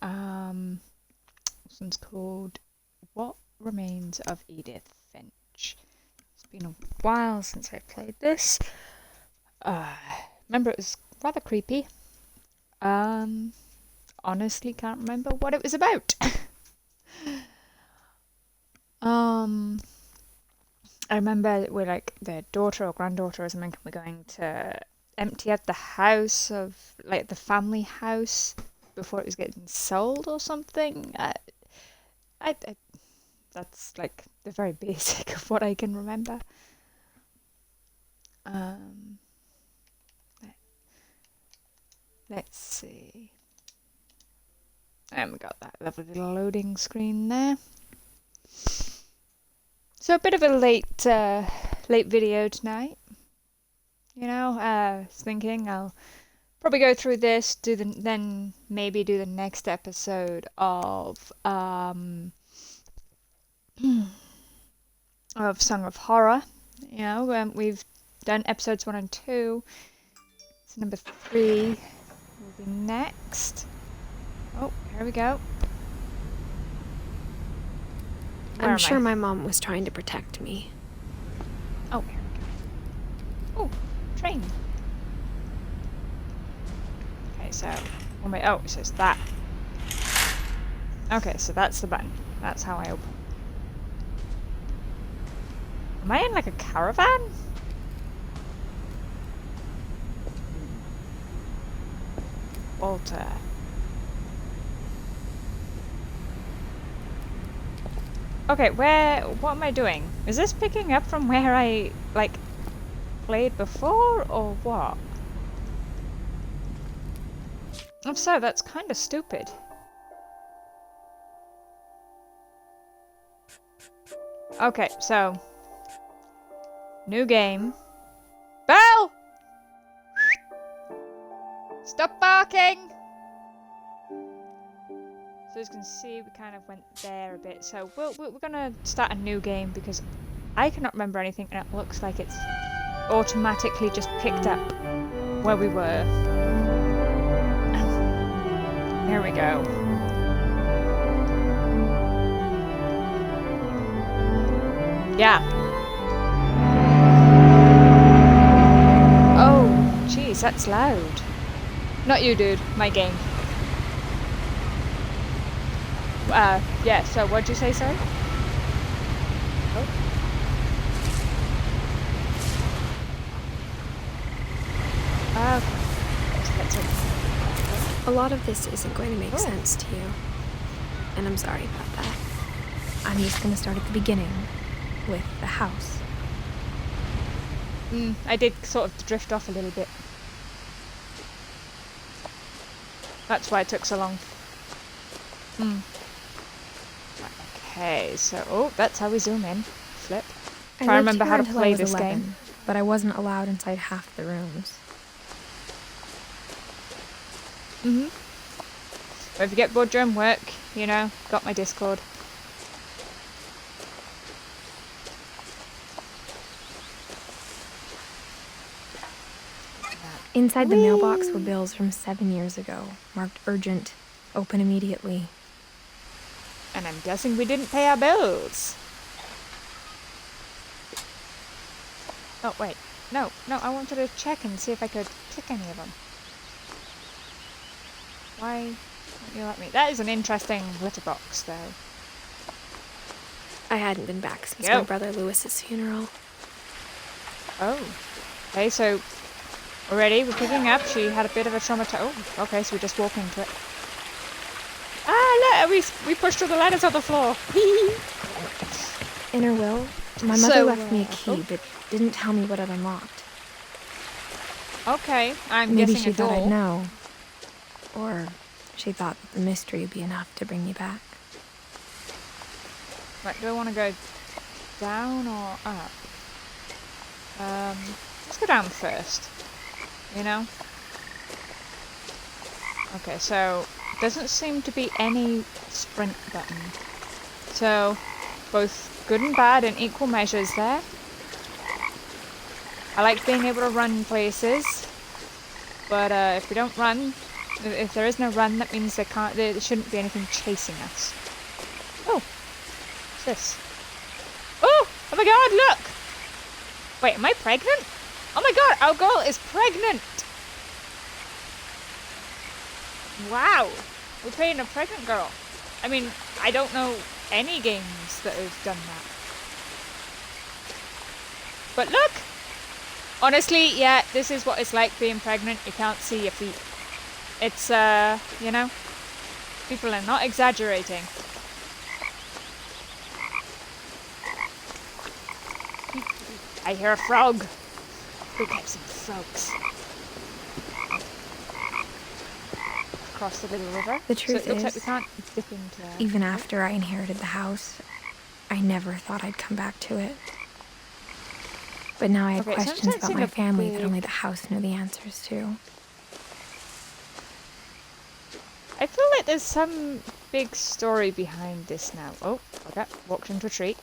This one's called What Remains of Edith Finch. It's been a while since I played this. Remember it was rather creepy. Honestly can't remember what it was about. I remember we're like the daughter or granddaughter or something we're going to empty out the house of like the family house before it was getting sold or something. I that's like the very basic of what I can remember. Let's see. And we got that lovely little loading screen there. So a bit of a late video tonight. You know, I was thinking I'll probably go through this, then maybe do the next episode of Song of Horror. You know, we've done episodes 1 and 2. So number 3 will be next. Oh, here we go. I'm sure my mom was trying to protect me. Oh, here we go. Oh, train. Okay, so oh, it says that. Okay, so that's the button. That's how I open. Am I in like a caravan? Walter. Okay, what am I doing? Is this picking up from where I, like, played before, or what? If so, that's kind of stupid. Okay, so... New game. Belle! Stop barking! So as you can see, we kind of went there a bit. So we're gonna start a new game because I cannot remember anything, and it looks like it's automatically just picked up where we were. Here we go. Yeah. Oh, jeez, that's loud. Not you, dude. My game. Yeah, so what'd you say, sorry? Oh. A lot of this isn't going to make sense to you. And I'm sorry about that. I'm just going to start at the beginning, with the house. I did sort of drift off a little bit. That's why it took so long. Okay, so that's how we zoom in. Flip. I Try to remember how to until play I was this 11, game. But I wasn't allowed inside half the rooms. But if you get bored during work, you know, got my Discord. Inside the mailbox were bills from 7 years ago, marked urgent, open immediately. And I'm guessing we didn't pay our bills. Oh, wait. No, I wanted to check and see if I could click any of them. Why don't you let me? That is an interesting litter box, though. I hadn't been back since my brother Lewis's funeral. Oh. Okay, so already we're picking up. She had a bit of a trauma. Oh, okay, so we just walk into it. Ah, look, we pushed all the letters on the floor. In her will, my mother left me a key, but didn't tell me what it unlocked. Okay, I'm Maybe guessing she thought I'd know. Or she thought that the mystery would be enough to bring me back. Right, do I want to go down or up? Let's go down first. You know? Okay, so doesn't seem to be any sprint button. So, both good and bad in equal measures there. I like being able to run places, but if we don't run, If there is no run, that means there shouldn't be anything chasing us. Oh, what's this? Oh my god, look! Wait, am I pregnant? Oh my god, our girl is pregnant! Wow, we're playing a pregnant girl. I mean, I don't know any games that have done that. But look! Honestly, yeah, this is what it's like being pregnant. You can't see your feet. It's, you know, people are not exaggerating. I hear a frog. Who kept some frogs? Across the little river. The truth so it looks is, like we can't dip into there. Even after I inherited the house, I never thought I'd come back to it. But now I have questions about my family that only the house knew the answers to. I feel like there's some big story behind this now. Oh, okay, walked into a tree.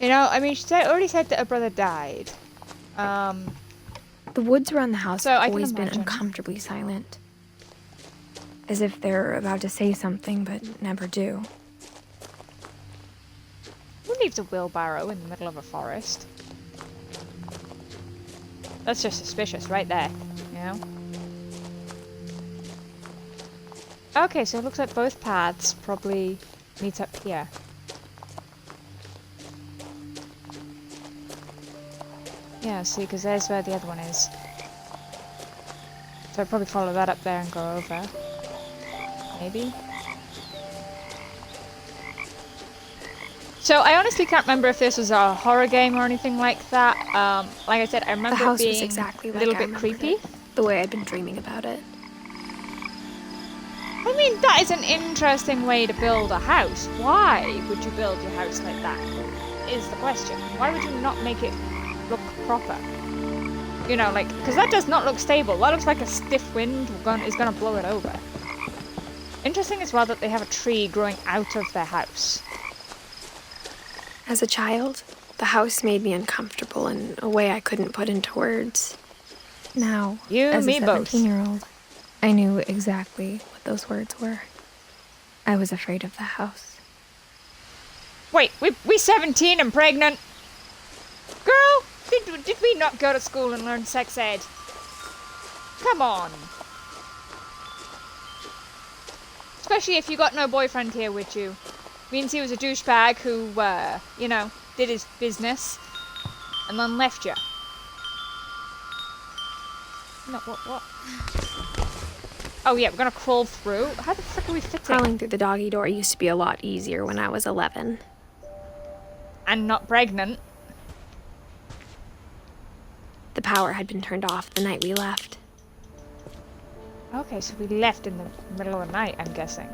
You know, I mean, she already said that her brother died. The woods around the house have always been uncomfortably silent. As if they're about to say something, but never do. Who leaves a wheelbarrow in the middle of a forest? That's just suspicious right there, you know? Okay, so it looks like both paths probably meet up here. Yeah, see, because there's where the other one is. So I'd probably follow that up there and go over. Maybe? So I honestly can't remember if this was a horror game or anything like that. Like I said, I remember the house it being was exactly a little like bit creepy. The way I'd been dreaming about it. I mean, that is an interesting way to build a house. Why would you build your house like that? Is the question. Why would you not make it look proper? You know, like, because that does not look stable. That looks like a stiff wind is going to blow it over. Interesting as well that they have a tree growing out of their house. As a child, the house made me uncomfortable in a way I couldn't put into words. Now, as a 17-year-old, I knew exactly what those words were. I was afraid of the house. Wait, we 17 and pregnant? Girl, did we not go to school and learn sex ed? Come on. Especially if you got no boyfriend here with you. Means he was a douchebag who, you know, did his business and then left you. No, what? Oh yeah, we're gonna crawl through. How the frick are we fitting? Crawling through the doggy door used to be a lot easier when I was 11. And not pregnant. The power had been turned off the night we left. Okay, so we left in the middle of the night, I'm guessing.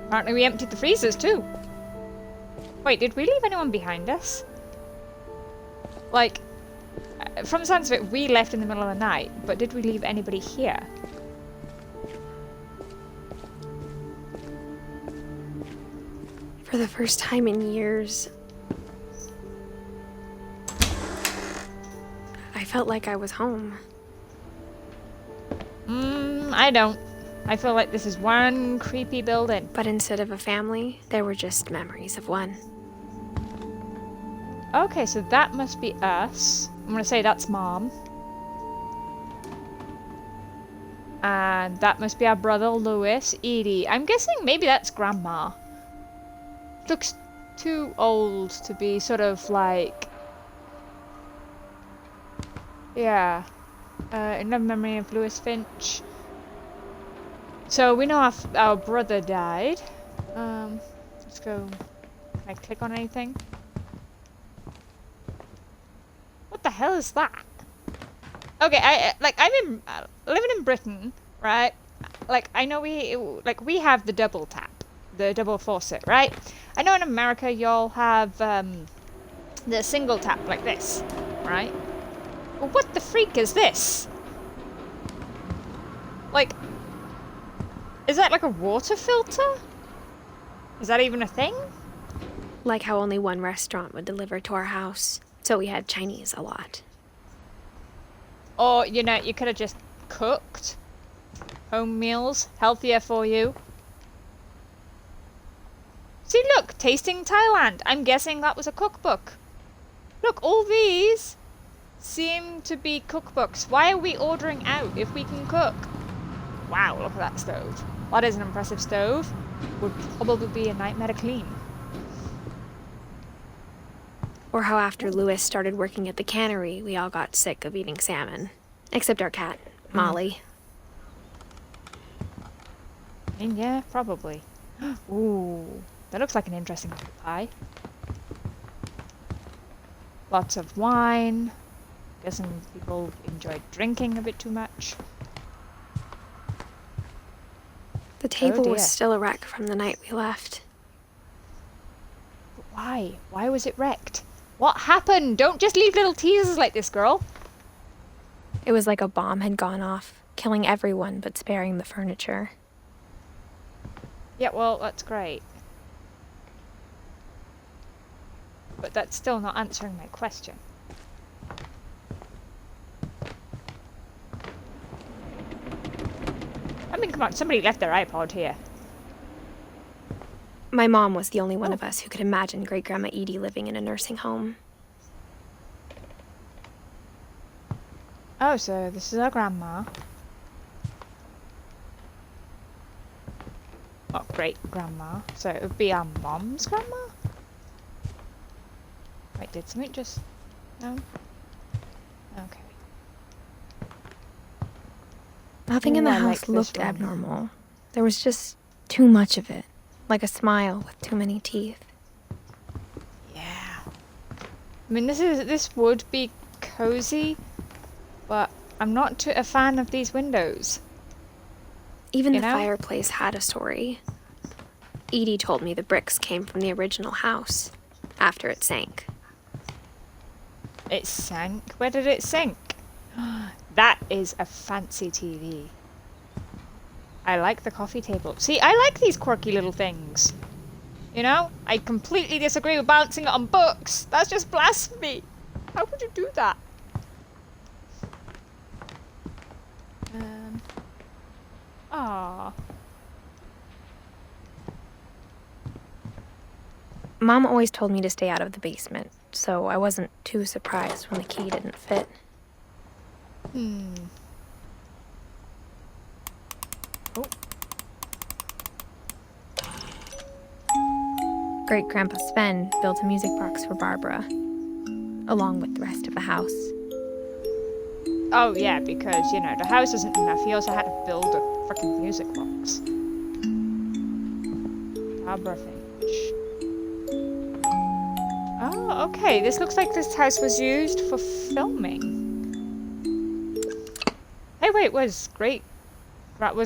Apparently we emptied the freezers too. Wait, did we leave anyone behind us? Like, from the sounds of it, we left in the middle of the night, but did we leave anybody here? For the first time in years, I felt like I was home. I don't. I feel like this is one creepy building. But instead of a family, there were just memories of one. Okay, so that must be us. I'm gonna say that's Mom. And that must be our brother Lewis, Edie. I'm guessing maybe that's Grandma. Looks too old to be sort of like... Yeah. Another memory of Lewis Finch. So we know our brother died. Let's go. Can I click on anything? What the hell is that? Okay, I'm living in Britain, right? Like I know we have the double tap, the double faucet, right? I know in America y'all have the single tap like this, right? Well, what the freak is this? Like, is that like a water filter? Is that even a thing? Like how only one restaurant would deliver to our house, so so we had Chinese a lot. Or, you know, you could have just cooked home meals, healthier for you. See, look, Tasting Thailand. I'm guessing that was a cookbook. Look, all these seem to be cookbooks. Why are we ordering out if we can cook? Wow, look at that stove. That is an impressive stove. Would probably be a nightmare to clean. Or how after Lewis started working at the cannery, we all got sick of eating salmon. Except our cat, Molly. I mean, yeah, probably. Ooh, that looks like an interesting pie. Lots of wine. Guessing people enjoyed drinking a bit too much. The table was still a wreck from the night we left. But why? Why was it wrecked? What happened? Don't just leave little teasers like this, girl. It was like a bomb had gone off, killing everyone but sparing the furniture. Yeah, well, that's great. But that's still not answering my question. I mean, come on, somebody left their iPod here. My mom was the only one of us who could imagine Great-Grandma Edie living in a nursing home. Oh, so this is our grandma. Oh, great-grandma. So it would be our mom's grandma? Wait, did something just... No? Okay. Nothing in the house looked abnormal. There was just too much of it. Like a smile with too many teeth. Yeah. I mean, this would be cozy, but I'm not a fan of these windows. Even the fireplace had a story. Edie told me the bricks came from the original house, after it sank. It sank? Where did it sink? That is a fancy TV. I like the coffee table. See, I like these quirky little things. You know? I completely disagree with balancing it on books. That's just blasphemy. How could you do that? Aww. Mom always told me to stay out of the basement, so I wasn't too surprised when the key didn't fit. Oh. Great-Grandpa Sven built a music box for Barbara, along with the rest of the house. Oh, yeah, because, you know, the house isn't enough. He also had to build a freaking music box. Barbara Finch. Oh, okay. This looks like this house was used for filming. Hey, wait, was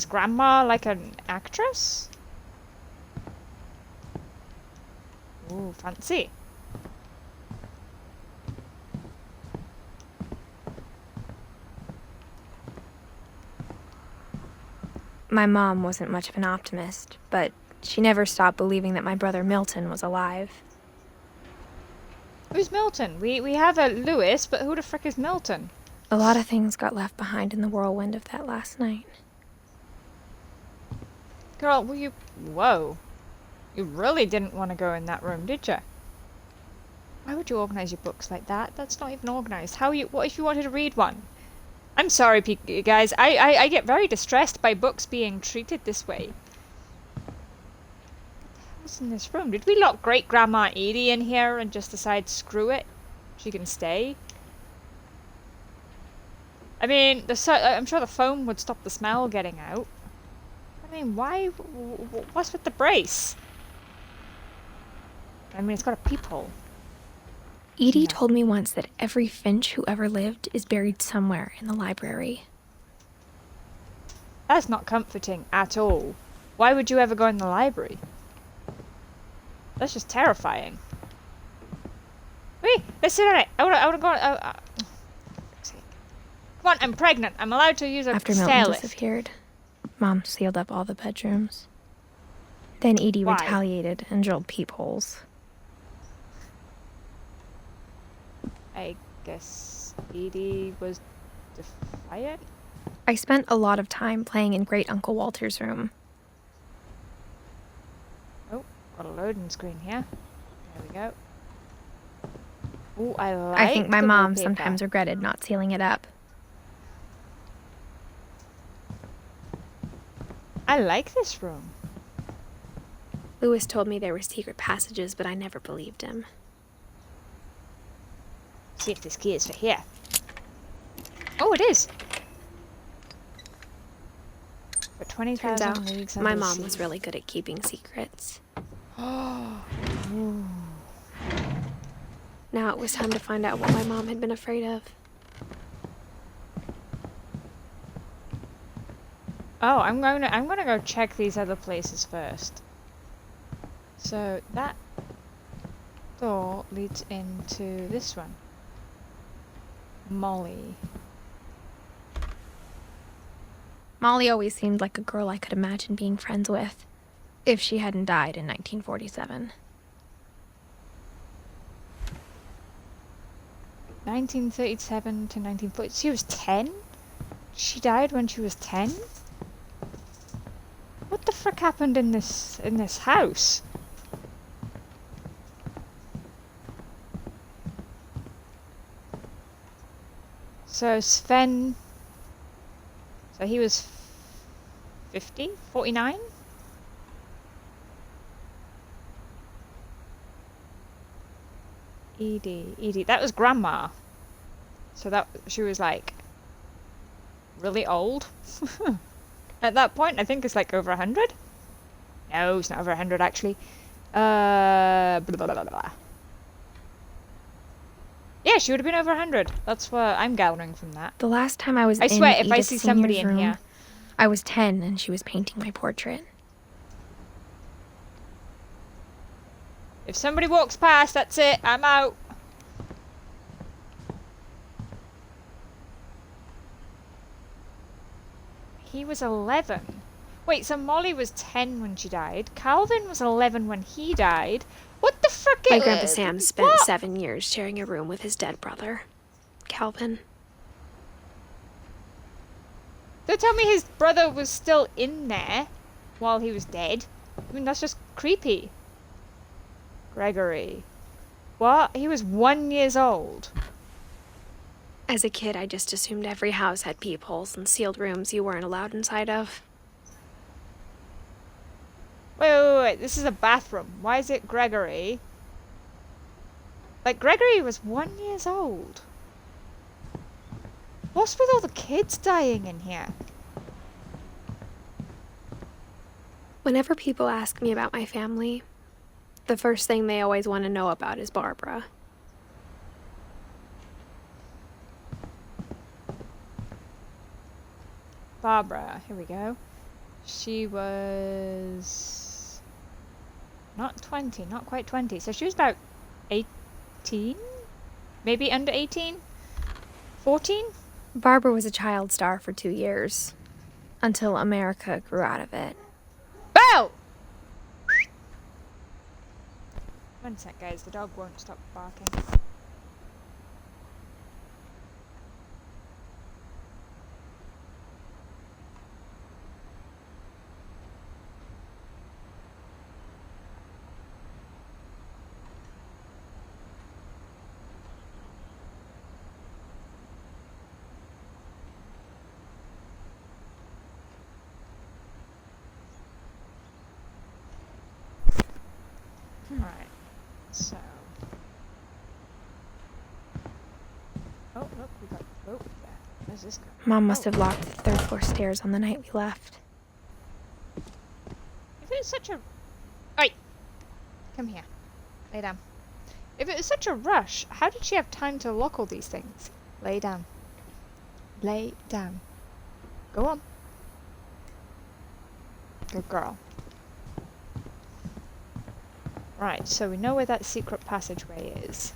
Grandma like an actress? Ooh, fancy. My mom wasn't much of an optimist, but she never stopped believing that my brother Milton was alive. Who's Milton? We have a Lewis, but who the frick is Milton? A lot of things got left behind in the whirlwind of that last night. Girl, whoa. You really didn't want to go in that room, did you? Why would you organize your books like that? That's not even organized. What if you wanted to read one? I'm sorry, guys. I get very distressed by books being treated this way. What's in this room? Did we lock Great-Grandma Edie in here and just decide, screw it? She can stay? I mean, I'm sure the foam would stop the smell getting out. I mean, why? What's with the brace? I mean, it's got a peephole. Edie told me once that every Finch who ever lived is buried somewhere in the library. That's not comforting at all. Why would you ever go in the library? That's just terrifying. Wait, let's sit on it. I wanna go on. Come on, I'm pregnant. I'm allowed to use a After stair Milton lift. disappeared, Mom sealed up all the bedrooms. Then Edie retaliated and drilled peepholes. I guess Edie was defiant? I spent a lot of time playing in Great Uncle Walter's room. Oh, got a loading screen here. There we go. Oh, I like I think my the mom wallpaper. sometimes regretted not sealing it up. I like this room. Lewis told me there were secret passages, but I never believed him. See if this key is for here. Oh, it is. For 20,000 leagues under my the mom sea. was really good at keeping secrets. Oh. Now it was time to find out what my mom had been afraid of. Oh, I'm gonna go check these other places first. So that door leads into this one. Molly. Molly always seemed like a girl I could imagine being friends with, if she hadn't died in 1947. 1937 to 1940. She was 10? She died when she was 10? What the frick happened in this house? So Sven, so he was 50? 49? Edie, that was grandma. So that, she was like really old. At that point, I think it's like over 100. No, it's not over 100 actually. Blah, blah, blah, blah. Yeah, she would have been over 100. That's what I'm gathering from that. The last time I was I in swear, if I Edith see somebody Senior's in room, here. I was 10 and she was painting my portrait. If somebody walks past, that's it. I'm out. He was 11. Wait, so Molly was 10 when she died. Calvin was 11 when he died. What the frick? My Grandpa Sam spent 7 years sharing a room with his dead brother, Calvin. Don't tell me his brother was still in there while he was dead. I mean, that's just creepy. Gregory. What? He was 1 year old. As a kid, I just assumed every house had peepholes and sealed rooms you weren't allowed inside of. Wait. This is a bathroom. Why is it Gregory? Like, Gregory was 1 year old. What's with all the kids dying in here? Whenever people ask me about my family, the first thing they always want to know about is Barbara. Barbara, here we go. She was not 20, not quite 20. So she was about 18? Maybe under 18? 14? Barbara was a child star for 2 years, until America grew out of it. Bow! One sec, guys. The dog won't stop barking. Alright, so. Oh, look, we got a boat there. Where's this go? Mom must have locked the third floor stairs on the night we left. If it was such a. Oi! Come here. Lay down. If it was such a rush, how did she have time to lock all these things? Lay down. Lay down. Go on. Good girl. Right, so we know where that secret passageway is.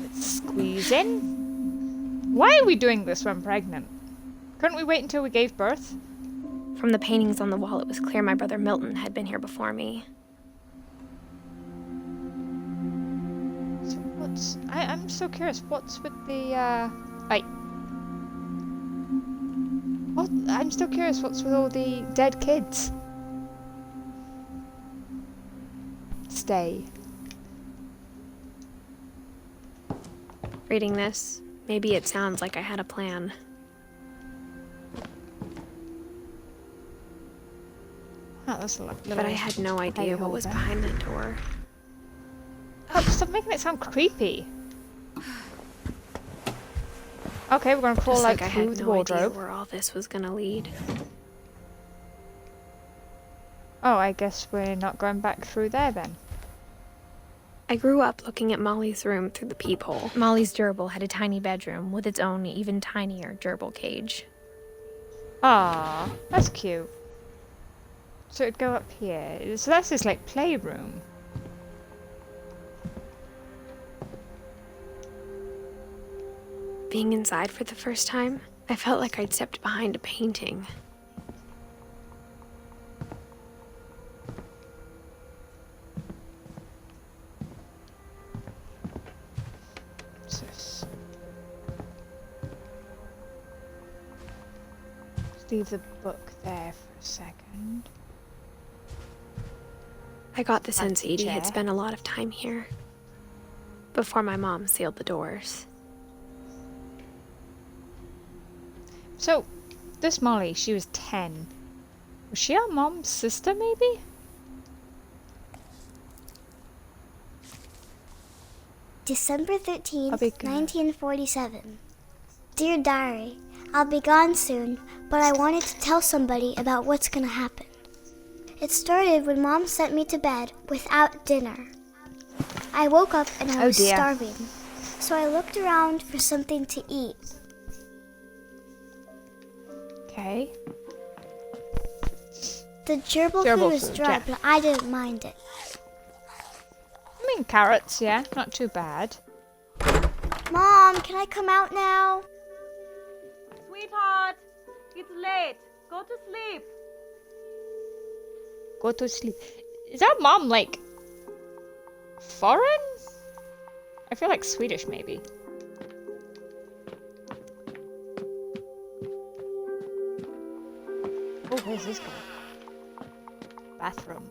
Let's squeeze in. Why are we doing this when pregnant? Couldn't we wait until we gave birth? From the paintings on the wall, it was clear my brother Milton had been here before me. So I'm so curious, what's with the, like... What? I'm still curious, what's with all the dead kids? Stay. Reading this, maybe it sounds like I had a plan. Oh, that's a lot. But I had no idea what was behind that door. Oh, stop making it sound creepy. Okay, we're gonna crawl Just like I through had the no wardrobe. idea where all this was gonna lead. Oh, I guess we're not going back through there then. I grew up looking at Molly's room through the peephole. Molly's gerbil had a tiny bedroom with its own even tinier gerbil cage. Ah, that's cute. So it'd go up here. So that's his like playroom. Being inside for the first time, I felt like I'd stepped behind a painting. What's this? Let's leave the book there for a second. I got the sense Edie had chair. spent a lot of time here. Before my mom sealed the doors. So, this Molly, she was 10. Was she our mom's sister, maybe? December 13th, I'll be 1947. Dear Diary, I'll be gone soon, but I wanted to tell somebody about what's gonna happen. It started when Mom sent me to bed without dinner. I woke up and I was starving, so I looked around for something to eat. Okay. The gerbil food was dry, but I didn't mind it. I mean, carrots, yeah, not too bad. Mom, can I come out now? Sweetheart, it's late. Go to sleep. Go to sleep. Is our mom, like, foreign? I feel like Swedish, maybe. Oh, where's this going? Bathroom.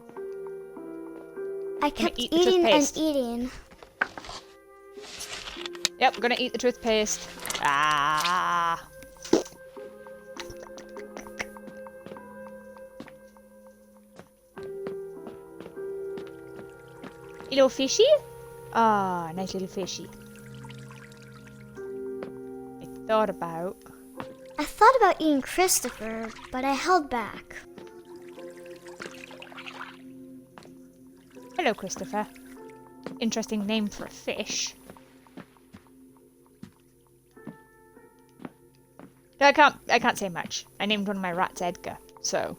I kept eating and eating. Yep, gonna eat the toothpaste. Ah. Little fishy? Ah, nice little fishy. I thought about eating Christopher, but I held back. Hello, Christopher. Interesting name for a fish. No, I can't say much. I named one of my rats Edgar, so.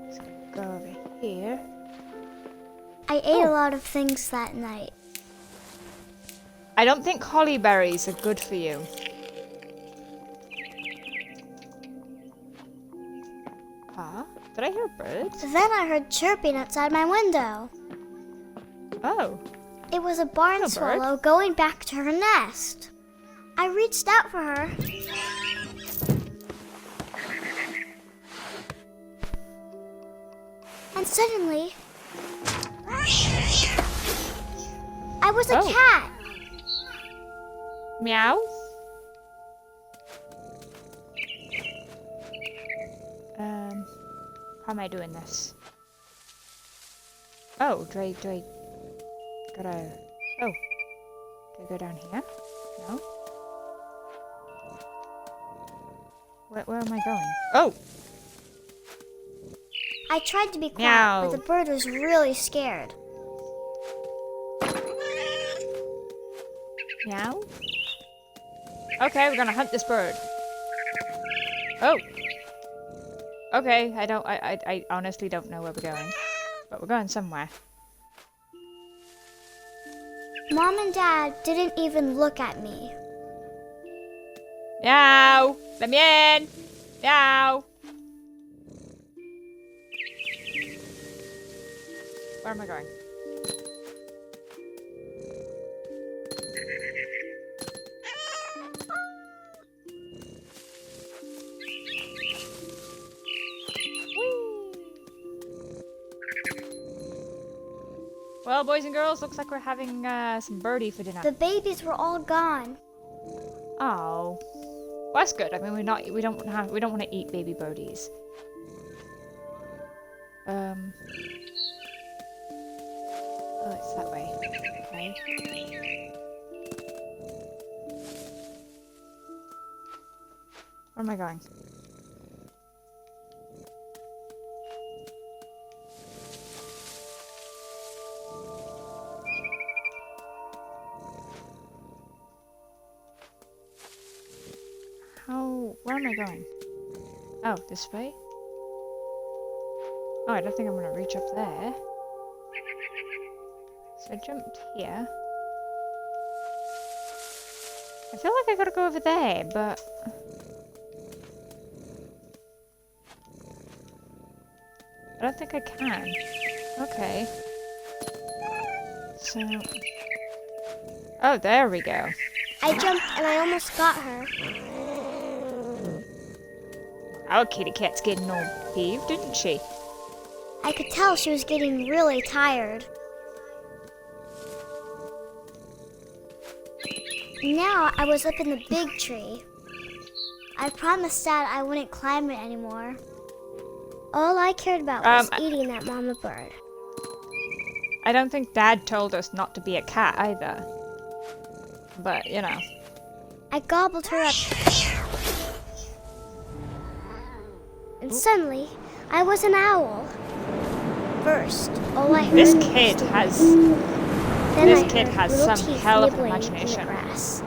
Let's go over here. I ate a lot of things that night. I don't think holly berries are good for you. Huh? Did I hear birds? Then I heard chirping outside my window. Oh. It was a barn swallow going back to her nest. I reached out for her. And suddenly, I was a cat. Meow. How am I doing this? Oh, do I gotta... Oh. Do I go down here? No? Where am I going? Oh! I tried to be quiet, but the bird was really scared. Meow? Okay, we're gonna hunt this bird. Oh! Okay, I honestly don't know where we're going. But we're going somewhere. Mom and Dad didn't even look at me. Meow! Let me in! Meow! Where am I going? Well, boys and girls, looks like we're having some birdie for dinner. The babies were all gone. Oh, well, that's good. I mean, we don't want to eat baby birdies. Oh, it's that way. Okay. Where am I going? Where am I going? Oh, this way? Oh, I don't think I'm gonna reach up there. So I jumped here. I feel like I gotta go over there, but... I don't think I can. Okay. So... Oh, there we go. I jumped and I almost got her. Our kitty cat's getting all peeved, didn't she? I could tell she was getting really tired. Now I was up in the big tree. I promised Dad I wouldn't climb it anymore. All I cared about was eating that mama bird. I don't think Dad told us not to be a cat either. But, you know. I gobbled her up. And suddenly, I was an owl. First, all I heard This kid has some teeth hell of an nibbling imagination. in the grass.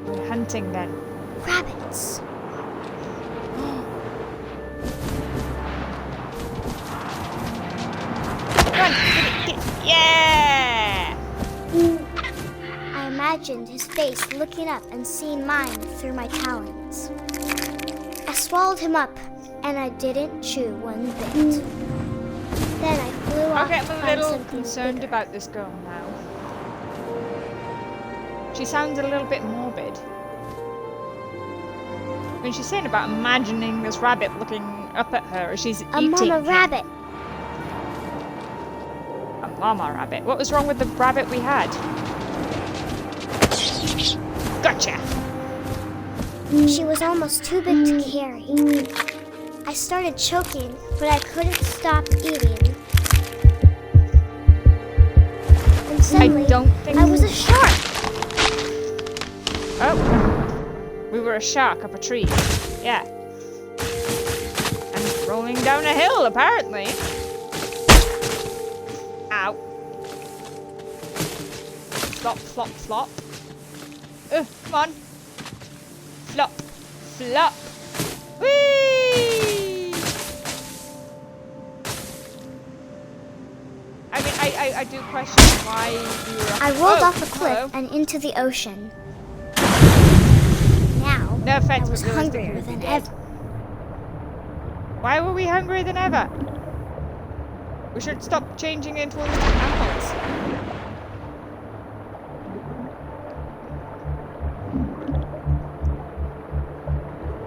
We're hunting then. Rabbits. Run! Get it! Yeah! I imagined his face looking up and seeing mine through my talons. I swallowed him up, and I didn't chew one bit. Then I flew off Okay, to I'm a find little something concerned bigger. about this girl now. She sounds a little bit morbid. When she's saying about imagining this rabbit looking up at her as she's A eating mama him. rabbit. A mama rabbit. What was wrong with the rabbit we had? Gotcha! She was almost too big to carry. I started choking, but I couldn't stop eating. And suddenly, don't think... I was a shark. Oh! We were a shark up a tree. Yeah. And rolling down a hill, apparently. Ow. Flop, flop, flop. Come on. Flop, flop. Whee! I mean, I do question why we were... I rolled off a hello. cliff and into the ocean. Now, No offense, I was but realistically, hungrier we'd be than dead. ever. Why were we hungrier than ever? We should stop changing into animals.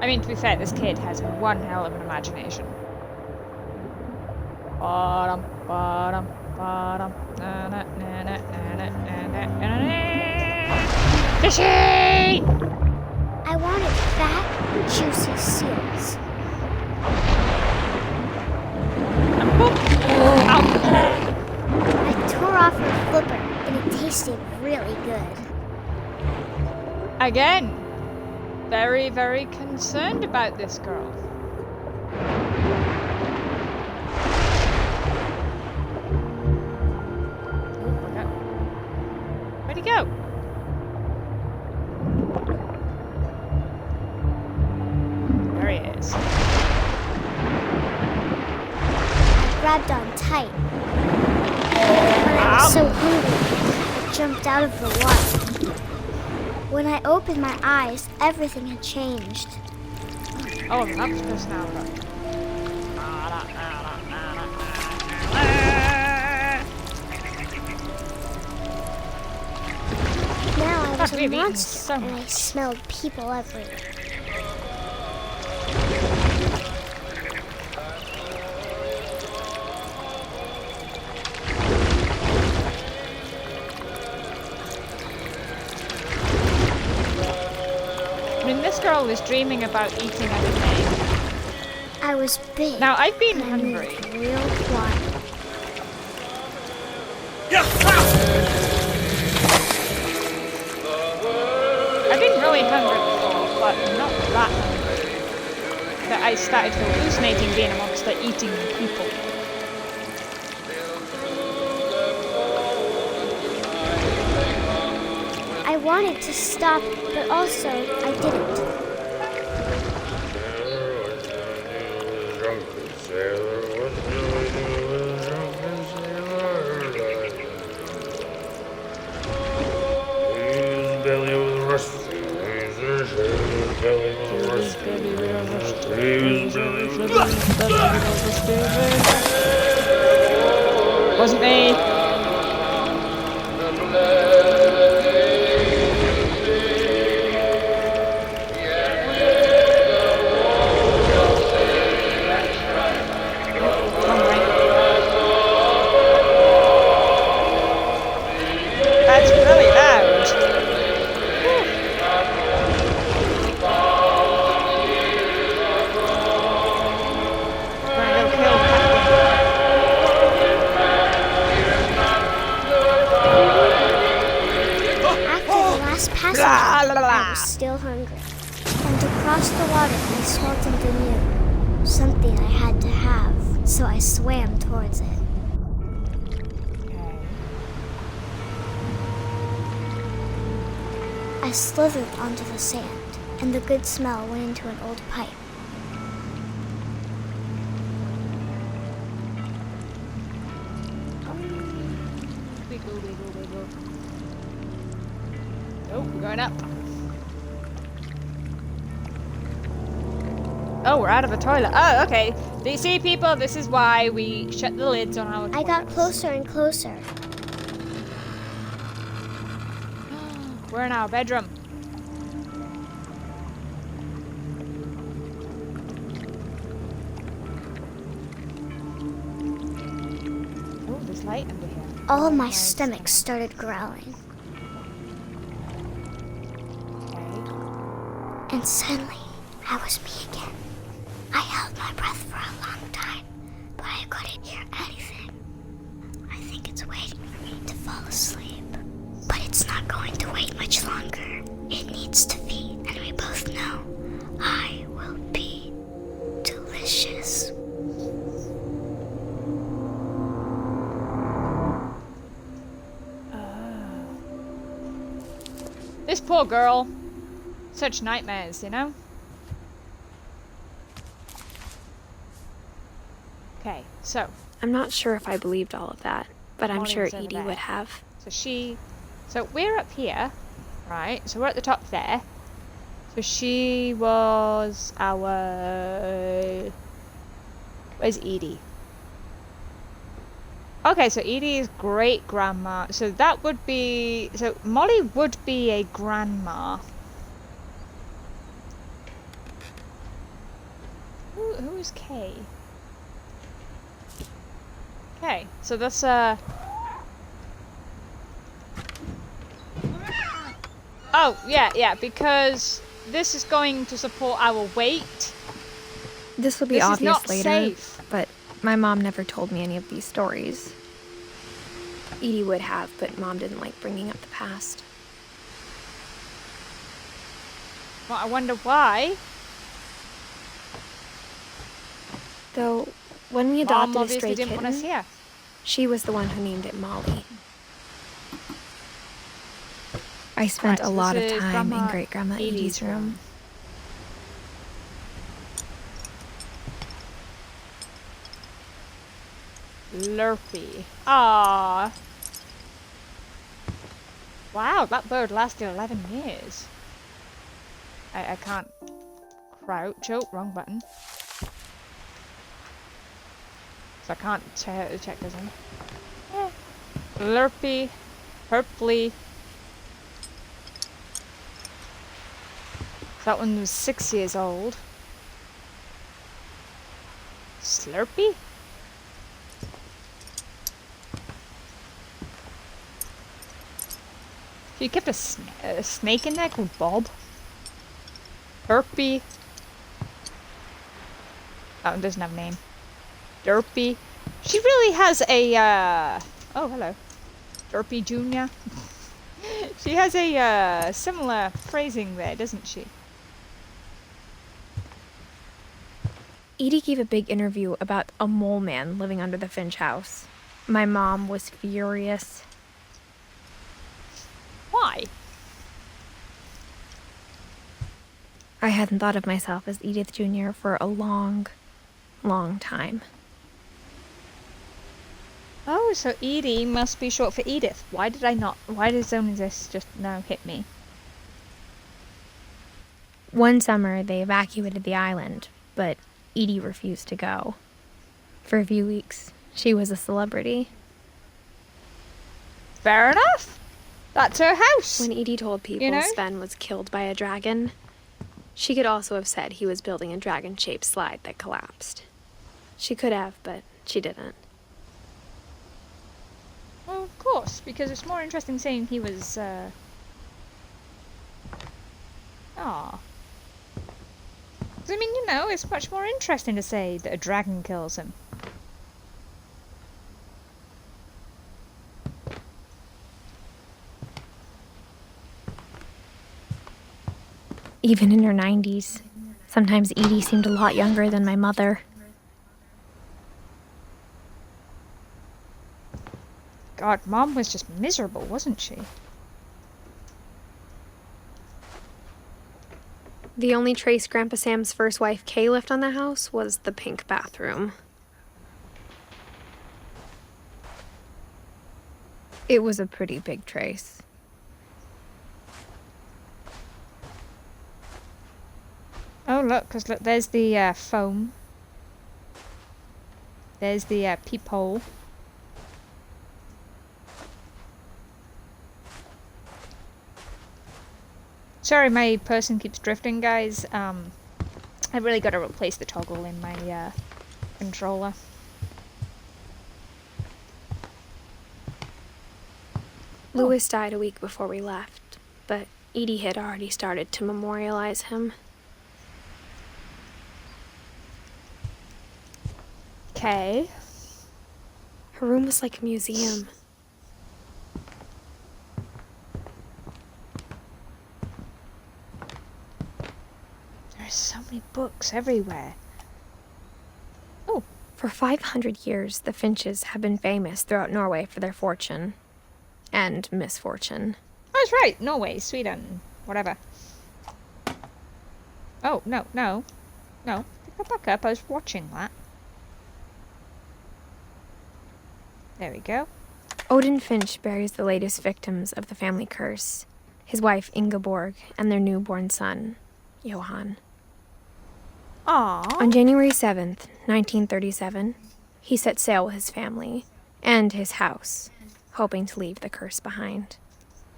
I mean, to be fair, this kid has one hell of an imagination. Bottom, bottom, bottom. Na, na, na, na, na, na, na, na, na. Fishy! I wanted fat, juicy seals. I tore off her flipper, and it tasted really good. Again, very, very concerned about this girl. Where'd he go? When I was so hungry, I jumped out of the water. When I opened my eyes, everything had changed. Oh, the octopus now. Now I was God, a we've eaten monster, so and I much. smelled people everywhere. I mean, this girl is dreaming about eating everything. I was big. Now, I've been and I hungry. moved real quiet. I've been really hungry before, but not that hungry. That I started hallucinating being a monster eating people. I wanted to stop, but also I didn't. Wasn't me. That's really loud. Gonna go kill After the last passage, I was still hungry. And across the water, I saw something new. Something I had to have, so I swam towards it. I slithered onto the sand, and the good smell went into an old pipe. Wiggle, wiggle, wiggle. Oh, we're going up. Oh, we're out of a toilet. Oh, okay. You see, people, this is why we shut the lids on our toilets. I got closer and closer. We're in our bedroom. Oh, there's light under here. All my stomach started growling. Okay. And suddenly, I was me again. I held my breath for a long time, but I couldn't hear anything. I think it's waiting for me to fall asleep. But it's not going to wait much longer. It needs to feed, and we both know I will be delicious. This poor girl. Such nightmares, you know? Okay, so. I'm not sure if I believed all of that, but I'm Molly sure was over Edie there. would have. So we're up here, right? So we're at the top there. So she was our... Where's Edie? Okay, so Edie is great grandma. So that would be... So Molly would be a grandma. Who is Kay? Okay, so that's Oh, yeah, because this is going to support our weight. This will be This is obvious not later, safe. but my mom never told me any of these stories. Edie would have, but Mom didn't like bringing up the past. Well, I wonder why. Though, when we Mom adopted a obviously stray didn't want us kitten, here. she was the one who named it Molly. I spent Right, a so lot of this is time in Grandma Great-Grandma Edie's Edie's room. Slurpee. Ah. Wow, that bird lasted 11 years. I can't crouch. Oh, wrong button. So I can't check this in. Yeah. Slurpee. Purpley. That one was 6 years old. Slurpee? You kept a snake in there called Bob. Herpy. Oh, it doesn't have a name. Derpy. She really has a, oh, hello. Derpy Jr. She has a, similar phrasing there, doesn't she? Edie gave a big interview about a mole man living under the Finch house. My mom was furious. Why? I hadn't thought of myself as Edith Jr. for a long, long time. Oh, so Edie must be short for Edith. Why does only this just now hit me? One summer, they evacuated the island, but Edie refused to go. For a few weeks, she was a celebrity. Fair enough. That's her house. When Edie told people Sven was killed by a dragon, she could also have said he was building a dragon-shaped slide that collapsed. She could have, but she didn't. Well, of course, because it's more interesting saying he was, Aw. I mean, it's much more interesting to say that a dragon kills him. Even in her 90s, sometimes Edie seemed a lot younger than my mother. God, Mom was just miserable, wasn't she? The only trace Grandpa Sam's first wife, Kay, left on the house was the pink bathroom. It was a pretty big trace. Oh, look, there's the foam. There's the peephole. Sorry, my person keeps drifting, guys. I've really got to replace the toggle in my controller. Louis died a week before we left, but Edie had already started to memorialize him. Okay. Her room was like a museum. There's so many books everywhere. Oh. For 500 years, the Finches have been famous throughout Norway for their fortune. And misfortune. Oh, that's right. Norway, Sweden, whatever. Oh, no. Pick that back up. I was watching that. There we go. Odin Finch buries the latest victims of the family curse. His wife, Ingeborg, and their newborn son, Johan. Aww. On January 7th, 1937, he set sail with his family and his house, hoping to leave the curse behind.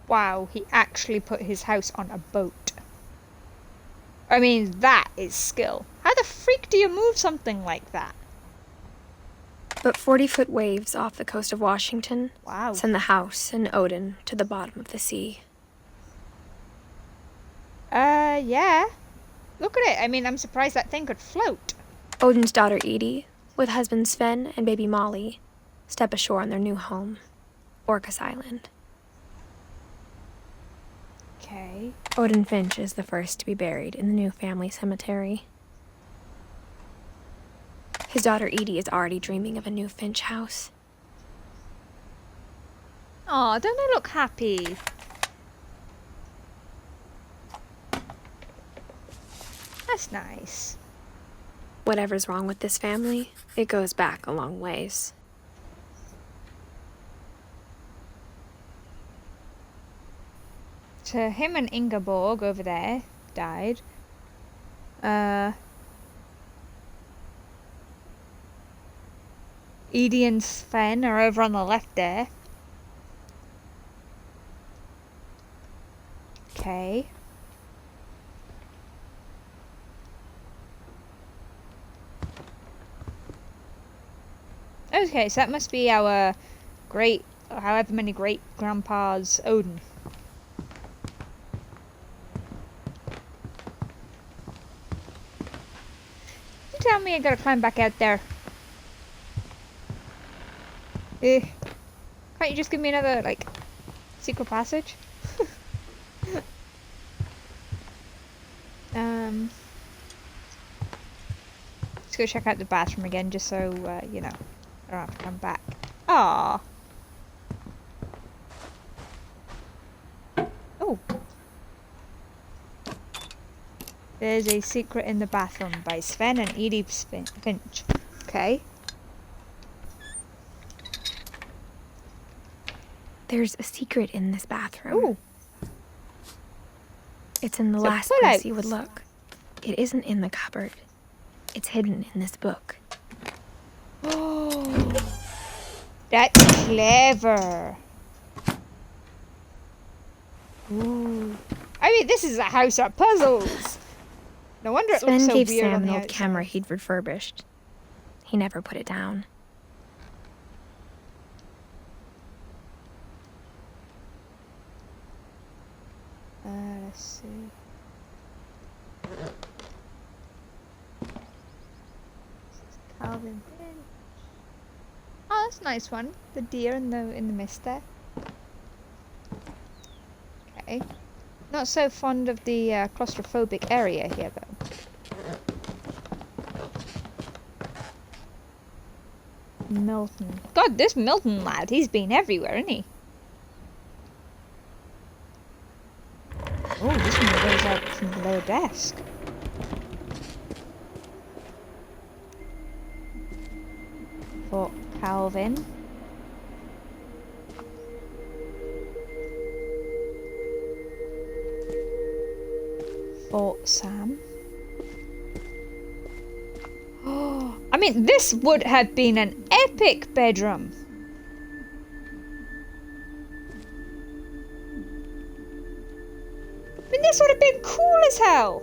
Wow, he actually put his house on a boat. I mean, that is skill. How the freak do you move something like that? But 40-foot waves off the coast of Washington send the house and Odin to the bottom of the sea. Yeah. Look at it. I mean, I'm surprised that thing could float. Odin's daughter Edie, with husband Sven and baby Molly, step ashore on their new home, Orcas Island. Okay. Odin Finch is the first to be buried in the new family cemetery. His daughter Edie is already dreaming of a new Finch house. Aw, don't they look happy? That's nice. Whatever's wrong with this family, it goes back a long ways. So him and Ingeborg over there died. Edie and Sven are over on the left there. Okay. Okay, so that must be our however many great grandpas Odin. You tell me I gotta climb back out there. Can't you just give me another, like, secret passage? Let's go check out the bathroom again, just so, you know, I don't have to come back. Aww. Oh. There's a secret in the bathroom by Sven and Edith Finch. Okay. There's a secret in this bathroom. Ooh. It's in the last place you would look. It isn't in the cupboard. It's hidden in this book. Oh. That's clever. Ooh. I mean, this is a house of puzzles. No wonder it looks so weird on the outside. Sven gave Sam an old camera he'd refurbished. He never put it down. Let's see. Calvin Finch. Oh, that's a nice one. The deer in the mist there. Okay. Not so fond of the claustrophobic area here, though. Milton. God, this Milton lad, he's been everywhere, isn't he? Oh, this one goes out from below a desk. For Calvin. For Sam. Oh, I mean, this would have been an epic bedroom. I mean, this would have been cool as hell.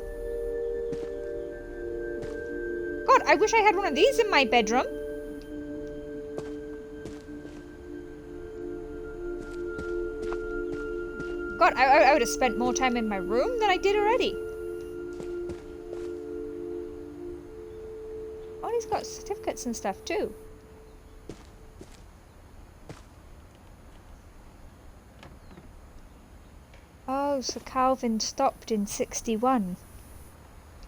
God, I wish I had one of these in my bedroom. God, I would have spent more time in my room than I did already. Oh, he's got certificates and stuff too. Oh, so Calvin stopped in 61.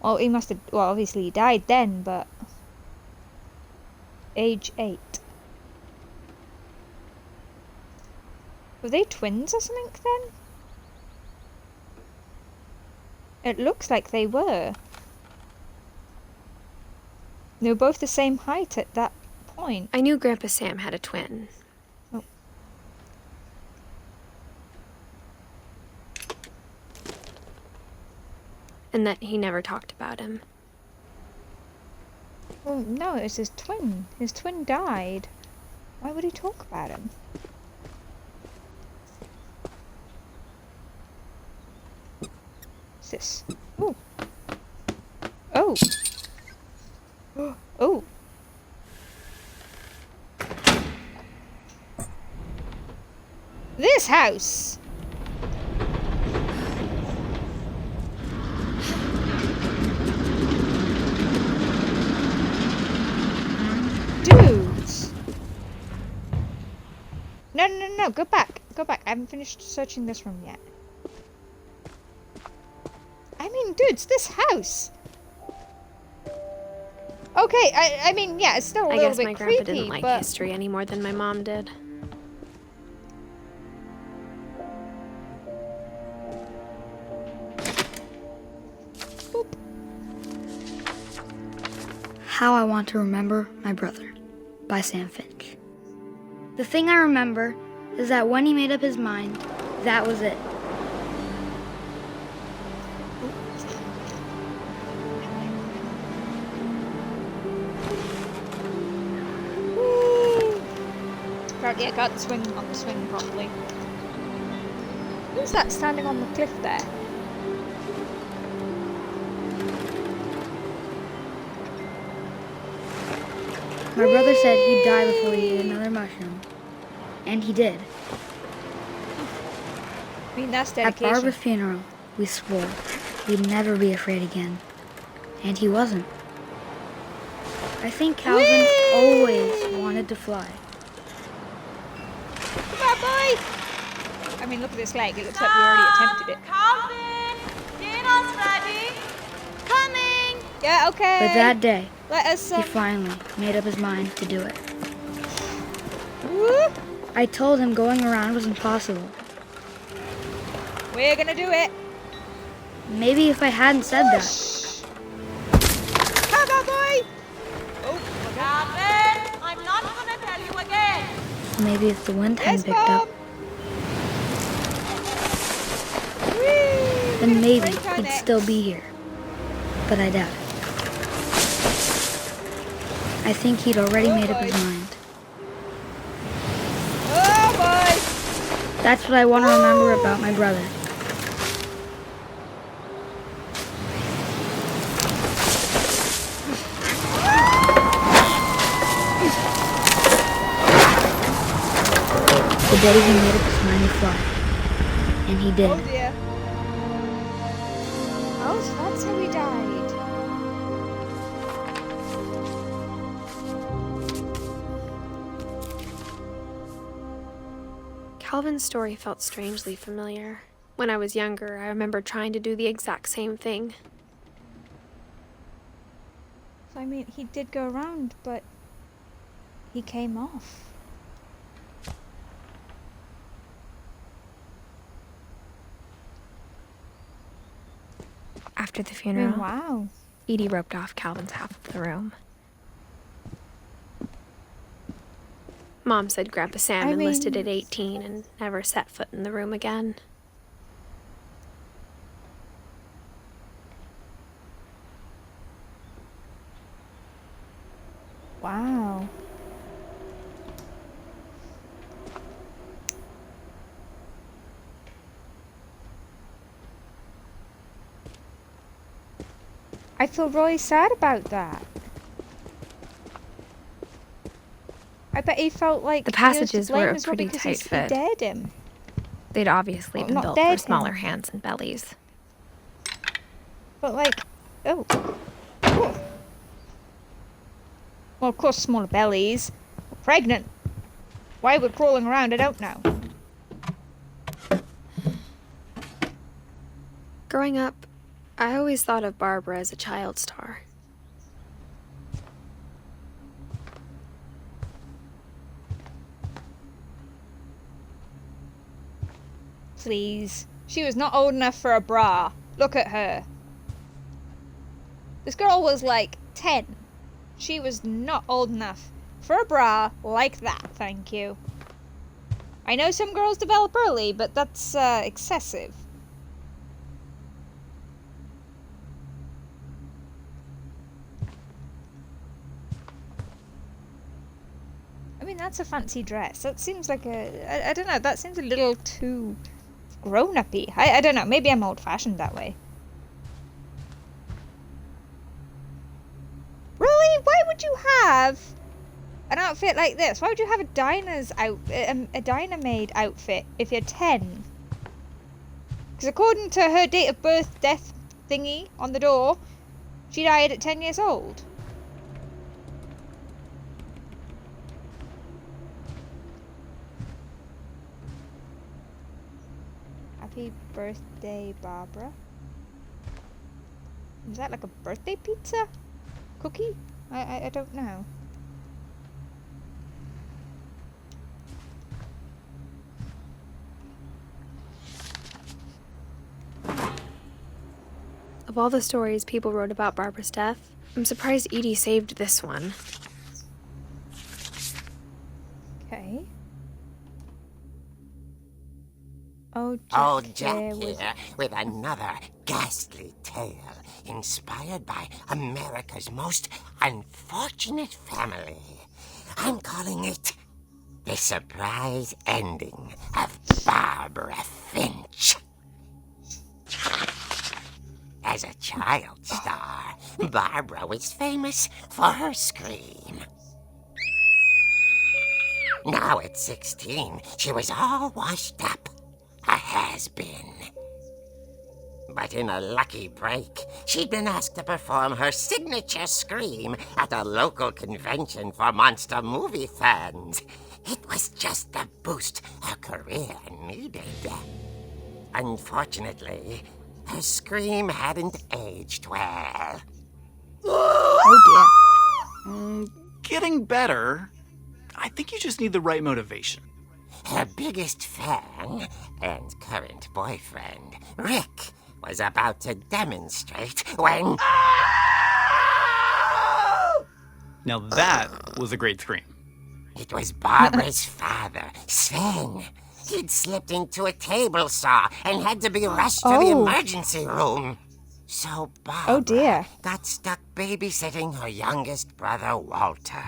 Well, he must have... Well, obviously he died then, but... Age 8. Were they twins or something then? It looks like they were. They were both the same height at that point. I knew Grandpa Sam had a twin. Oh. And that he never talked about him. Well, no, it was his twin. His twin died. Why would he talk about him? What's this? Ooh. Oh. Oh. This house. Dudes. No, go back. Go back. I haven't finished searching this room yet. I mean, dudes, this house. Okay, I mean, yeah, it's still a little bit creepy, I guess my grandpa didn't like history any more than my mom did. Boop. How I Want to Remember My Brother by Sam Finch. The thing I remember is that when he made up his mind, that was it. Apparently I can't swing on the swing properly. Who's that standing on the cliff there? My brother said he'd die before he ate another mushroom. And he did. I mean, that's At dedication. Barbara's funeral, we swore we'd never be afraid again. And he wasn't. I think Calvin always wanted to fly. Come on, boy! I mean, look at this leg. It looks like we already attempted it. Calvin! Dinner's ready! Coming! Yeah, okay. But that day, Let us, he finally made up his mind to do it. Woo! I told him going around was impossible. We're gonna do it. Maybe if I hadn't said that. Come on, boy! Oh, Calvin! I'm not gonna tell you again! Maybe if the wind hadn't yes, picked Mom! up, then maybe he'd still be here. But I doubt it. I think he'd already made up his mind. Oh, boy! That's what I want to remember about my brother. The day he made up his mind to fly. And he did. Oh, dear. Oh, so that's how he died. Calvin's story felt strangely familiar. When I was younger, I remember trying to do the exact same thing. So, I mean, he did go around, but he came off. After the I funeral, mean, wow. Edie roped off Calvin's half of the room. Mom said Grandpa Sam enlisted at 18 and never set foot in the room again. Wow. I feel really sad about that. I bet he felt like The passages were a as well pretty because tight he fit. dared him. They'd obviously Well, been not built dared for smaller him. hands and bellies. But like, oh. Oh. Well, of course, smaller bellies. We're pregnant. Why we're crawling around, I don't know. Growing up, I always thought of Barbara as a child star. Please. She was not old enough for a bra. Look at her. This girl was like 10. She was not old enough for a bra like that, thank you. I know some girls develop early, but that's excessive. I mean, that's a fancy dress. That seems like a... I don't know, that seems a little too grown-up-y. I don't know, maybe I'm old-fashioned that way. Really? Why would you have an outfit like this? Why would you have a diner maid outfit if you're 10? Because according to her date of birth death thingy on the door, she died at 10 years old. Happy birthday, Barbara. Is that like a birthday pizza? Cookie? I don't know. Of all the stories people wrote about Barbara's death, I'm surprised Edie saved this one. Okay. Oh, Jack here with another ghastly tale inspired by America's most unfortunate family. I'm calling it The surprise ending of Barbara Finch. As a child star, Barbara was famous for her scream. Now at 16, she was all washed up. A has-been. But in a lucky break, she'd been asked to perform her signature scream at a local convention for monster movie fans. It was just the boost her career needed. Unfortunately, her scream hadn't aged well. Oh dear. Getting better. I think you just need the right motivation. Her biggest fan and current boyfriend, Rick, was about to demonstrate when... Now that was a great scream. It was Barbara's father, Sven. He'd slipped into a table saw and had to be rushed to the emergency room. So Barbara got stuck babysitting her youngest brother, Walter.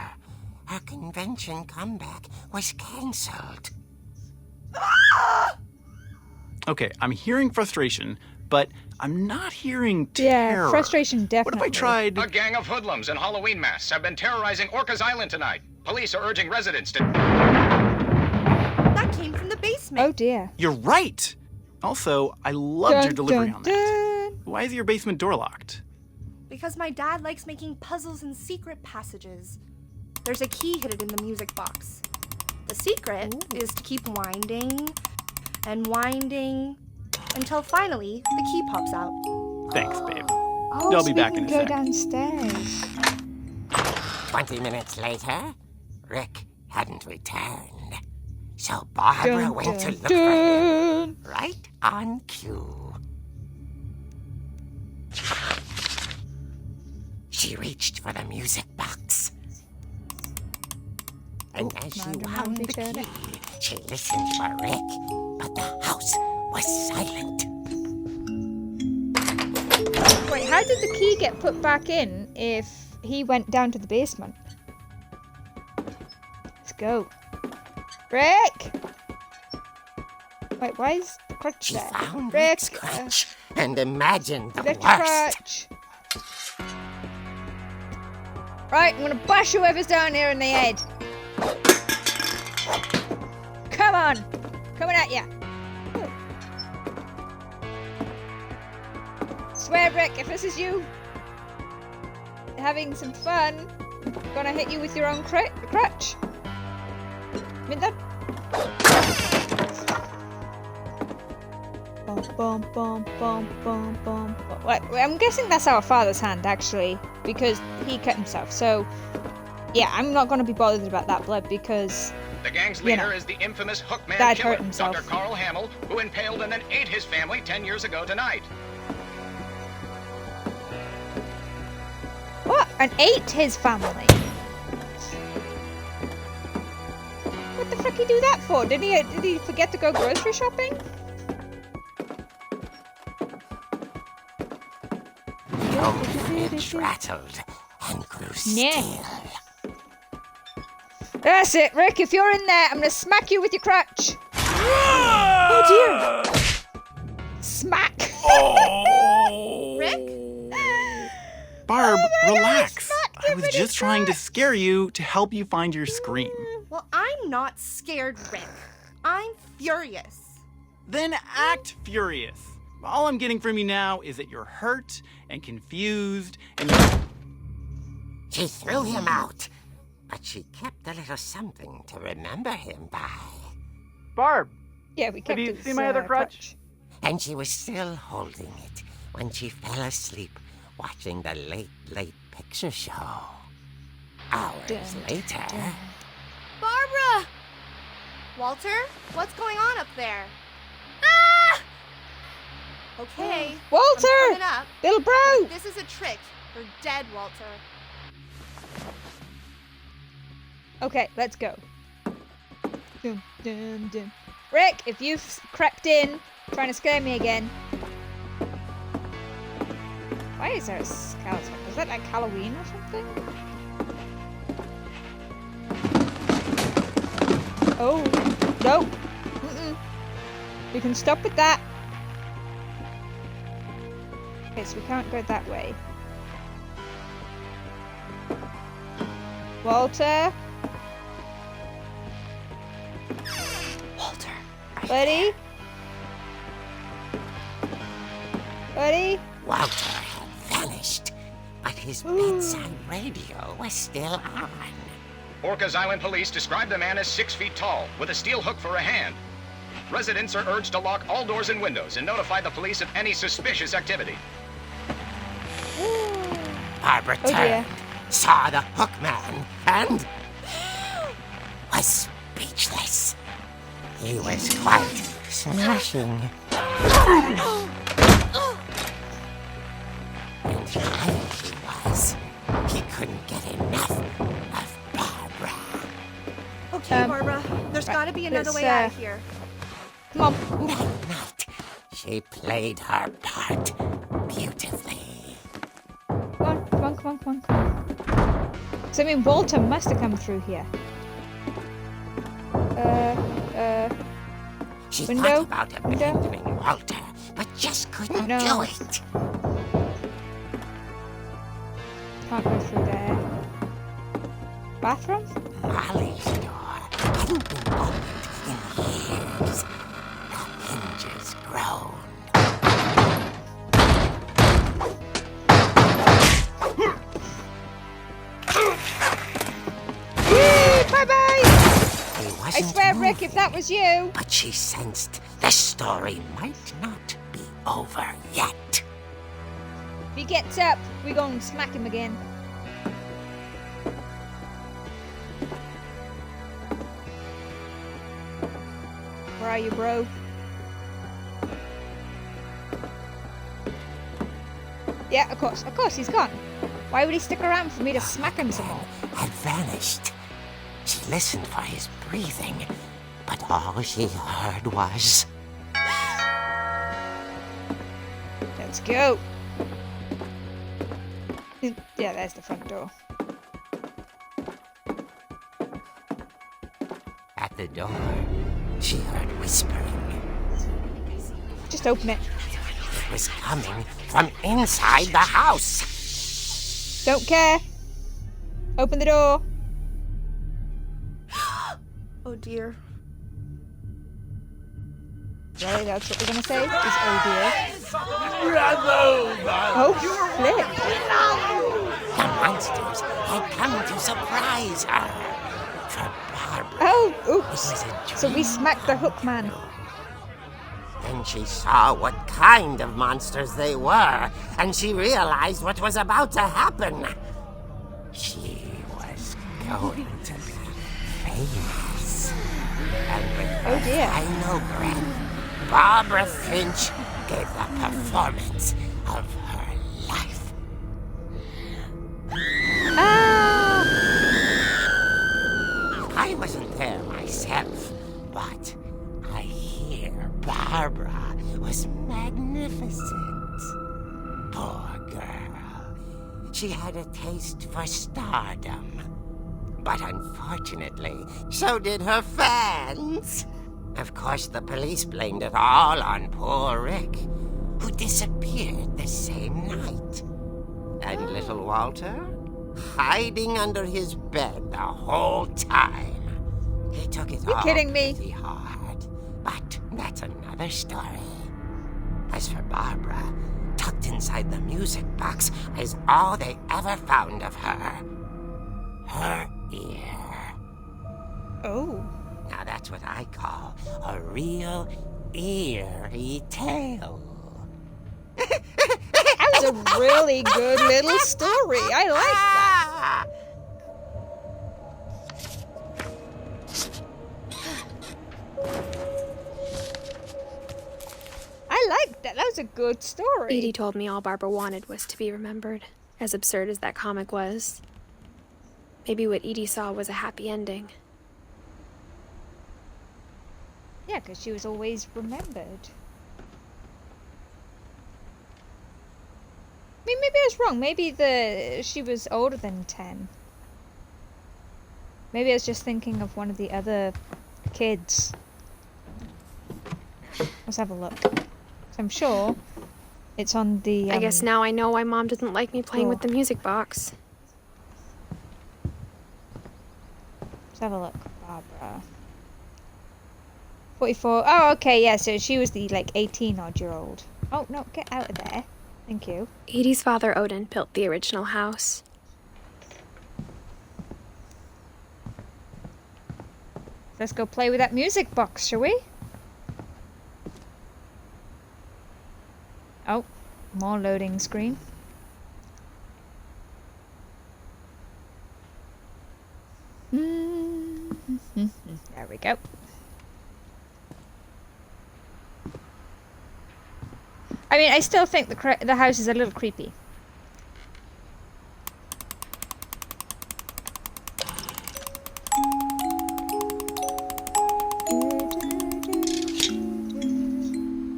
Her convention comeback was cancelled. Okay, I'm hearing frustration, but I'm not hearing terror. Yeah, frustration definitely. What if I tried... A gang of hoodlums in Halloween masks have been terrorizing Orcas Island tonight. Police are urging residents to... That came from the basement. Oh dear. You're right! Also, I loved your delivery on that. Why is your basement door locked? Because my dad likes making puzzles and secret passages. There's a key hidden in the music box. The secret is to keep winding and winding until finally the key pops out. Thanks, babe. Oh, I'll so be we back can in a go sec. downstairs. 20 minutes later, Rick hadn't returned. So Barbara went to look for him, right on cue. She reached for the music box. And as she wound the key, she listened for Rick, but the house was silent. Wait, how did the key get put back in if he went down to the basement? Let's go. Rick! Wait, why is the crutch She there? found Rick! Rick's crutch and imagined the Lift your worst. crutch. Right, I'm gonna bash whoever's down here in the head. Come on! Coming at ya! Swear, Rick, if this is you having some fun, I'm gonna hit you with your own crutch. Mean that? Bum, bum, bum, bum, bum, bum. Well, I'm guessing that's our father's hand, actually, because he cut himself. So, yeah, I'm not going to be bothered about that blood because... The gang's leader is the infamous Hookman Dad killer, hurt himself. Dr. Carl Hamill, who impaled and then ate his family 10 years ago tonight. What? And ate his family? What the frick he do that for? Did he forget to go grocery shopping? The old fridge rattled and grew still. That's it, Rick. If you're in there, I'm gonna smack you with your crutch. Oh dear! Smack! Rick? Barb, relax. smacked I him was in his just trying to crotch. scare you to help you find your scream. Well, I'm not scared, Rick. I'm furious. Then act furious. All I'm getting from you now is that you're hurt and confused and She threw him out, but she kept a little something to remember him by. Barb, Yeah, we kept have you his, seen my other crutch? And she was still holding it when she fell asleep watching the late picture show. Hours later... Barbara! Walter, what's going on up there? Ah! Okay. I'm Walter! coming up. Little bro! This is a trick. You're dead, Walter. Okay, let's go. Dum, dum, dum. Rick, if you've crept in, trying to scare me again. Why is there a skeleton? Is that like Halloween or something? Oh, no. Mm-mm. We can stop with that. Okay, so we can't go that way. Walter? Walter. Buddy? Buddy? Walter had vanished, but his bedside radio was still on. Orcas Island police describe the man as 6 feet tall, with a steel hook for a hand. Residents are urged to lock all doors and windows and notify the police of any suspicious activity. Barbara turned, saw the hook man, and was speechless. He was quite smashing. And tired he was. He couldn't get enough of Barbara. Okay, Barbara. There's gotta be another way out of here. Come on. That night, she played her part beautifully. Come on. So I mean, Walter must have come through here. She window? thought about abandoning Walter, but just couldn't do it. Can't go through there. Bathroom? Molly's door hadn't been opened in years. The hinges groaned. Bye-bye! I swear, Rick, if that was you... But she sensed the story might not be over yet. If he gets up, we go and smack him again. Where are you, bro? Yeah, of course, he's gone. Why would he stick around for me to smack him some more? Had vanished. She listened for his breathing, but all she heard was... Let's go. Yeah, there's the front door. At the door, she heard whispering. Just open it. It was coming from inside the house. Don't care. Open the door. Oh dear. Really? That's what we're gonna say? Is oh dear. Oh, flip. The monsters had come to surprise her. For Barbara. Oh, oops. So we smacked the hook man. Then she saw what kind of monsters they were, and she realized what was about to happen. She was going to be famous. And with her final breath, Barbara Finch gave the performance of her life. I wasn't there myself, but I hear Barbara was magnificent. Poor girl. She had a taste for stardom. But unfortunately, so did her fans. Of course, the police blamed it all on poor Rick, who disappeared the same night. And little Walter, hiding under his bed the whole time. He took it all pretty hard, but that's another story. As for Barbara, tucked inside the music box is all they ever found of her. Her ear. Oh. Now that's what I call a real eerie tale. That was a really good little story. I like that. I like that. That was a good story. Edie told me all Barbara wanted was to be remembered, as absurd as that comic was. Maybe what Edie saw was a happy ending. Yeah, because she was always remembered. I mean, maybe I was wrong. Maybe she was older than 10. Maybe I was just thinking of one of the other kids. Let's have a look. So I'm sure it's on the... I guess now I know why Mom didn't like me playing with door. the music box. Let's have a look. Barbara. 44. Oh, okay, yeah, so she was the, like, 18-odd-year-old. Oh, no, get out of there. Thank you. Edie's father, Odin, built the original house. Let's go play with that music box, shall we? Oh, more loading screen. There we go. I mean, I still think the house is a little creepy.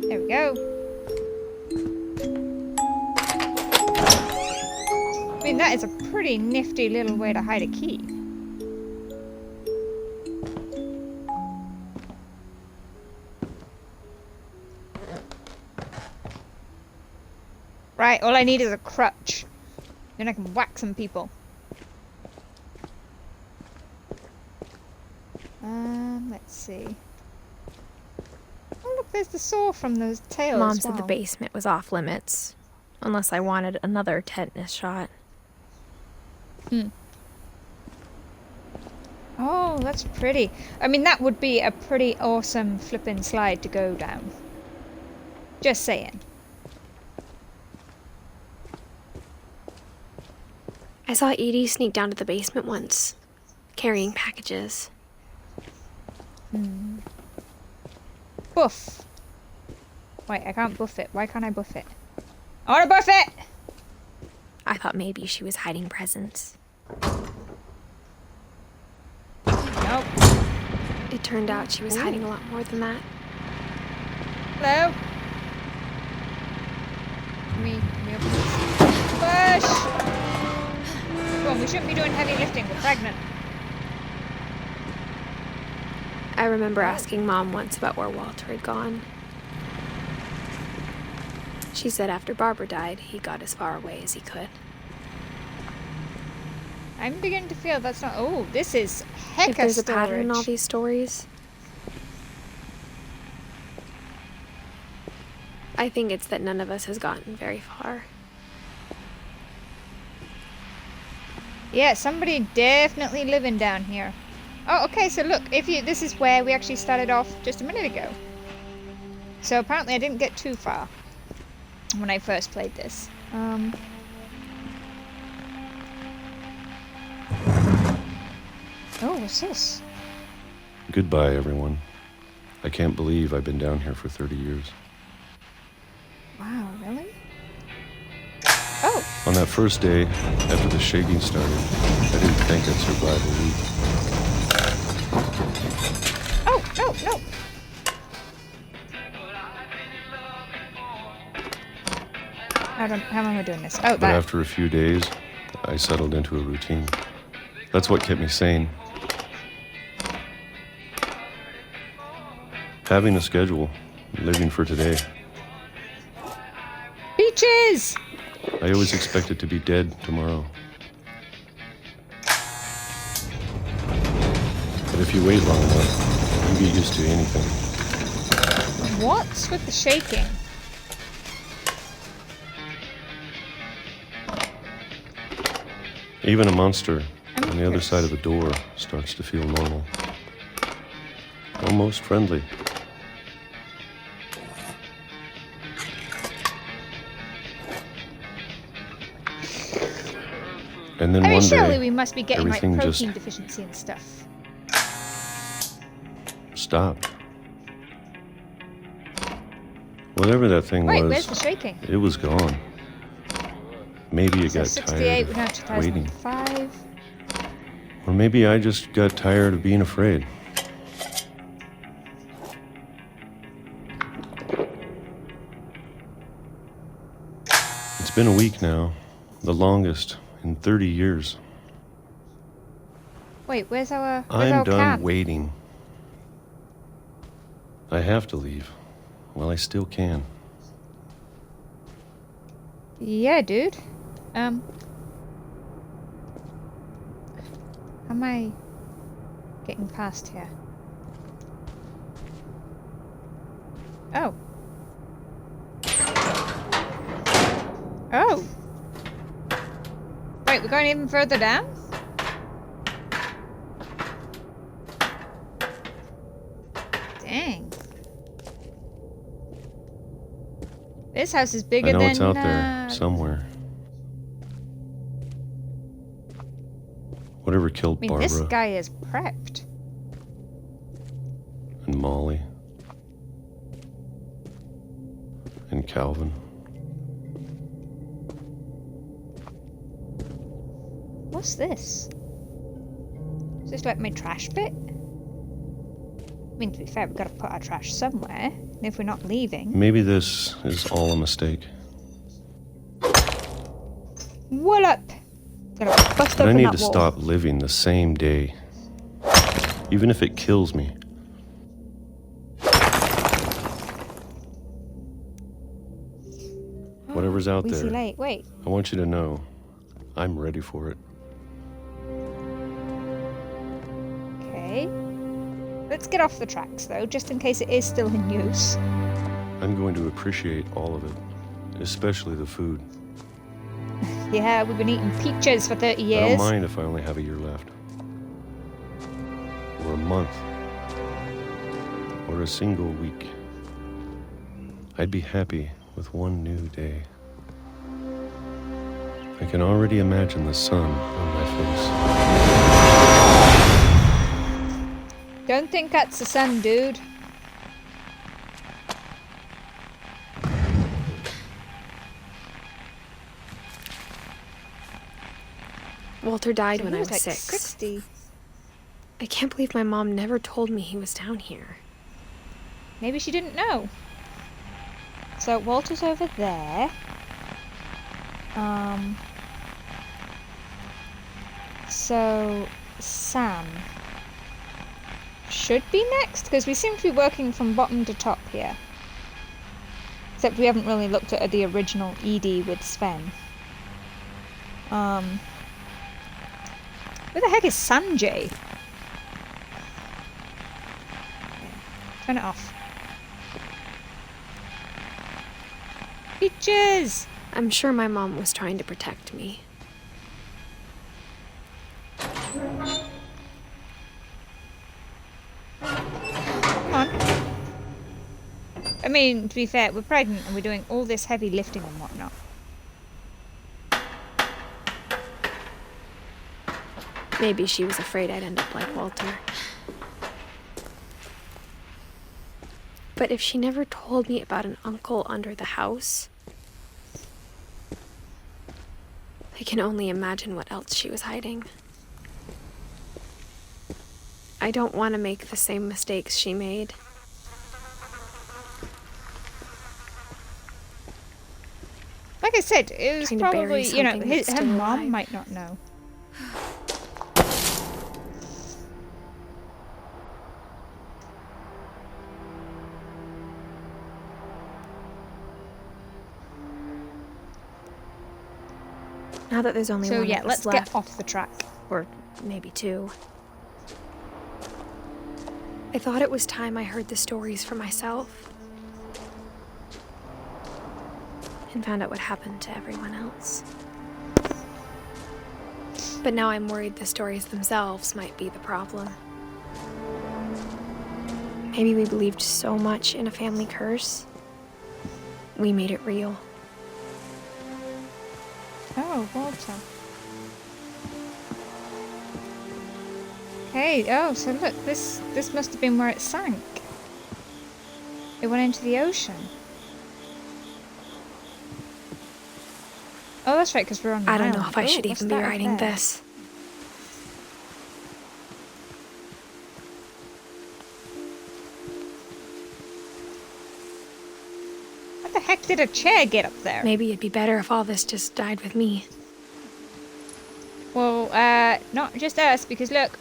There we go. I mean, that is a pretty nifty little way to hide a key. Right, all I need is a crutch. Then I can whack some people. Let's see. Oh look, there's the saw from the tail. Mom as said the well. basement was off limits, unless I wanted another tetanus shot. Oh, that's pretty. I mean, that would be a pretty awesome flippin' slide to go down. Just saying. I saw Edie sneak down to the basement once, carrying packages. Buff. Wait, I can't buff it. Why can't I buff it? I want to buff it! I thought maybe she was hiding presents. Nope. It turned out she was hiding a lot more than that. Hello? Can we open this? Push! Come on, we shouldn't be doing heavy lifting. We're pregnant. I remember asking Mom once about where Walter had gone. She said after Barbara died, he got as far away as he could. I'm beginning to feel that's not... Oh, this is hecka If there's a storage. pattern in all these stories, I think it's that none of us has gotten very far. Yeah, somebody definitely living down here. Oh, okay, so look, this is where we actually started off just a minute ago. So apparently I didn't get too far when I first played this. Oh, what's this? Goodbye, everyone. I can't believe I've been down here for 30 years. Wow, really? Oh! On that first day, after the shaking started, I didn't think I'd survive a week. Oh, no, no! How am I doing this? Oh, But that. after a few days, I settled into a routine. That's what kept me sane. Having a schedule, living for today. Beaches! I always expected to be dead tomorrow. But if you wait long enough, you get used to anything. What's with the shaking? Even a monster on the other side of a door starts to feel normal. Almost friendly. And then I mean, one surely day, we must be getting like everything protein just deficiency and stuff. stopped. Whatever that thing Wait, was, where's the shaking? it was gone. Maybe it So got 68, tired we're now of waiting. 2005. Or maybe I just got tired of being afraid. It's been a week now, the longest in 30 years. Where's I'm our done camp? waiting. I have to leave. Well, I still can. Yeah, dude. How am I getting past here? Oh. Oh. Wait, we're going even further down? Dang. This house is bigger than... I know it's out there, somewhere. Whatever killed Barbara. This guy is prepped. And Molly. And Calvin. What's this? Is this like my trash bit? I mean, to be fair, we've got to put our trash somewhere. And if we're not leaving... Maybe this is all a mistake. What up? Gotta bust But I open need that to wall. stop living the same day. Even if it kills me. Whatever's out there, Late. Wait. I want you to know, I'm ready for it. Okay. Let's get off the tracks, though, just in case it is still in use. I'm going to appreciate all of it, especially the food. Yeah, we've been eating peaches for 30 I years. don't mind if I only have a year left. Or a month. Or a single week. I'd be happy with one new day. I can already imagine the sun on my face. Don't think that's the sun, dude. Walter died when I was like 6. 60. I can't believe my mom never told me he was down here. Maybe she didn't know. So Walter's over there. So Sam should be next, because we seem to be working from bottom to top here. Except we haven't really looked at the original Edie with Sven. Where the heck is Sanjay? Turn it off. Peaches! I'm sure my mom was trying to protect me. Come on. I mean, to be fair, we're pregnant and we're doing all this heavy lifting and whatnot. Maybe she was afraid I'd end up like Walter. But if she never told me about an uncle under the house, I can only imagine what else she was hiding. I don't want to make the same mistakes she made. Like I said, it was probably, you know, her mom alive. might not know. Now that there's only So one yeah, of us let's left, get off the track. or maybe 2. I thought it was time I heard the stories for myself and found out what happened to everyone else. But now I'm worried the stories themselves might be the problem. Maybe we believed so much in a family curse, we made it real. Oh, Walter. Hey, oh, so look, this must have been where it sank. It went into the ocean. Oh, that's right, because we're on the I don't know island. if I should Oh, what's even be that up writing there? this. How the heck did a chair get up there? Maybe it'd be better if all this just died with me. Well, not just us, because look,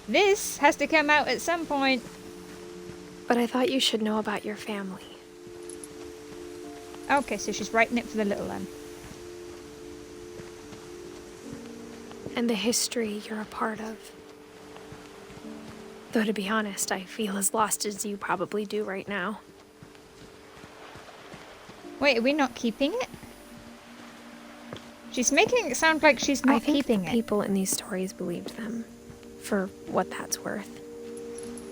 this has to come out at some point. But I thought you should know about your family. Okay, so she's writing it for the little one. And the history you're a part of. Though to be honest, I feel as lost as you probably do right now. Wait, are we not keeping it? She's making it sound like she's not keeping it. I think the people in these stories believed them, for what that's worth.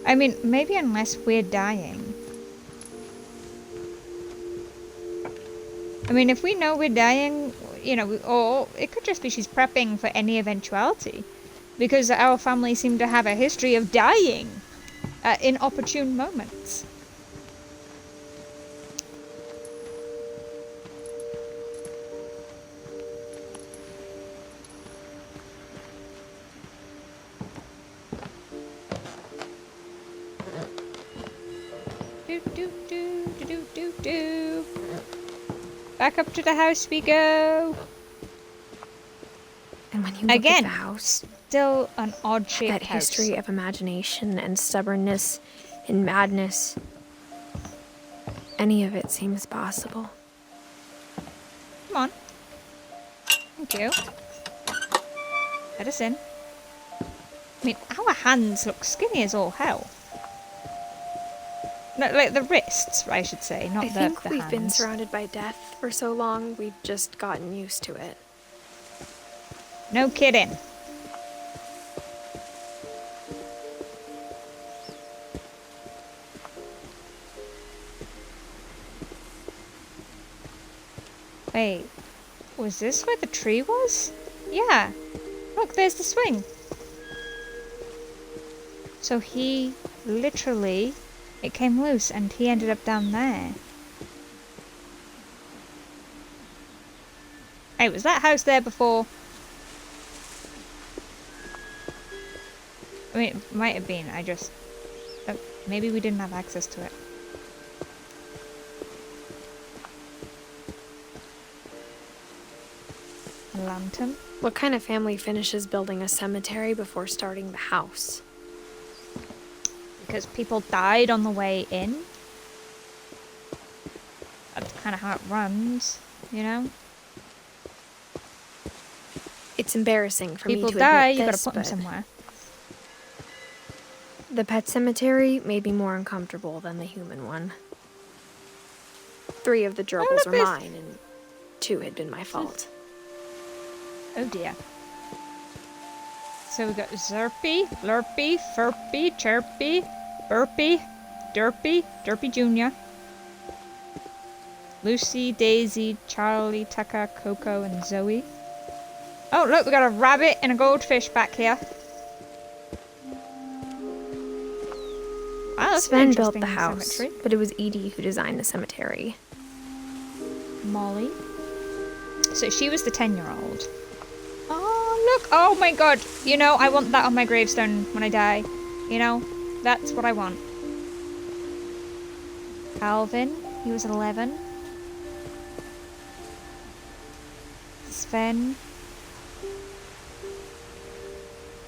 I mean, maybe unless we're dying. I mean, if we know we're dying, you know, or it could just be she's prepping for any eventuality. Because our family seem to have a history of dying at inopportune moments. Do. Back up to the house we go. And when you look at the house, still an odd-shaped that house. history of imagination and stubbornness and madness, any of it seems possible. Come on. Thank you. Let us in. I mean, our hands look skinny as all hell. No, like the wrists, I should say, not the hands. I think we've been surrounded by death for so long, we've just gotten used to it. No kidding. Wait, was this where the tree was? Yeah. Look, there's the swing. So he literally, it came loose and he ended up down there. Hey, was that house there before? I mean, it might have been, maybe we didn't have access to it. A lantern? What kind of family finishes building a cemetery before starting the house? Because people died on the way in. That's kind of how it runs, you know? It's embarrassing for me to admit this, people die, you gotta put them somewhere. The pet cemetery made me more uncomfortable than the human one. 3 of the gerbils were mine, and 2 had been my fault. Oh dear. So we got Zerpy, Lurpy, Furpy, Chirpy, Burpy, Derpy, Derpy Jr., Lucy, Daisy, Charlie, Tucker, Coco, and Zoe. Oh look, we got a rabbit and a goldfish back here. Wow, Sven built the house, but it was Edie who designed the cemetery. Molly. So she was the 10-year-old. Oh, look. Oh my god. You know, I want that on my gravestone when I die. You know, that's what I want. Calvin, he was 11. Sven.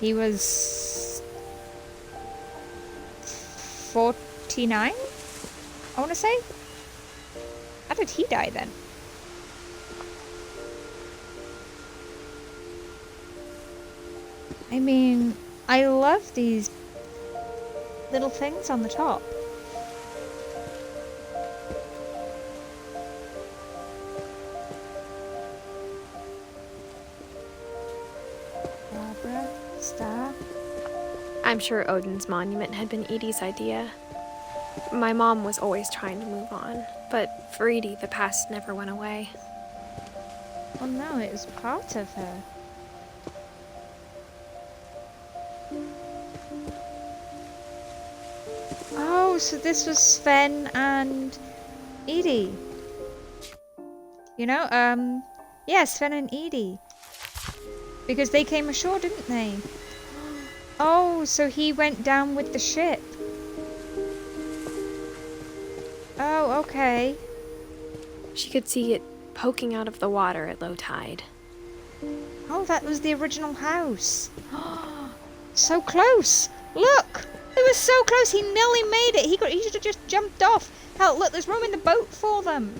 He was 49, I want to say. How did he die then? I mean, I love these little things on the top. Barbara, Star. I'm sure Odin's monument had been Edie's idea. My mom was always trying to move on, but for Edie, the past never went away. Well, no, it was part of her. Oh, so this was Sven and Edie. You know, yeah, Sven and Edie. Because they came ashore, didn't they? Oh, so he went down with the ship. Oh, okay. She could see it poking out of the water at low tide. Oh, that was the original house. So close! Look! It was so close, he nearly made it. He should have just jumped off. Hell, look, there's room in the boat for them.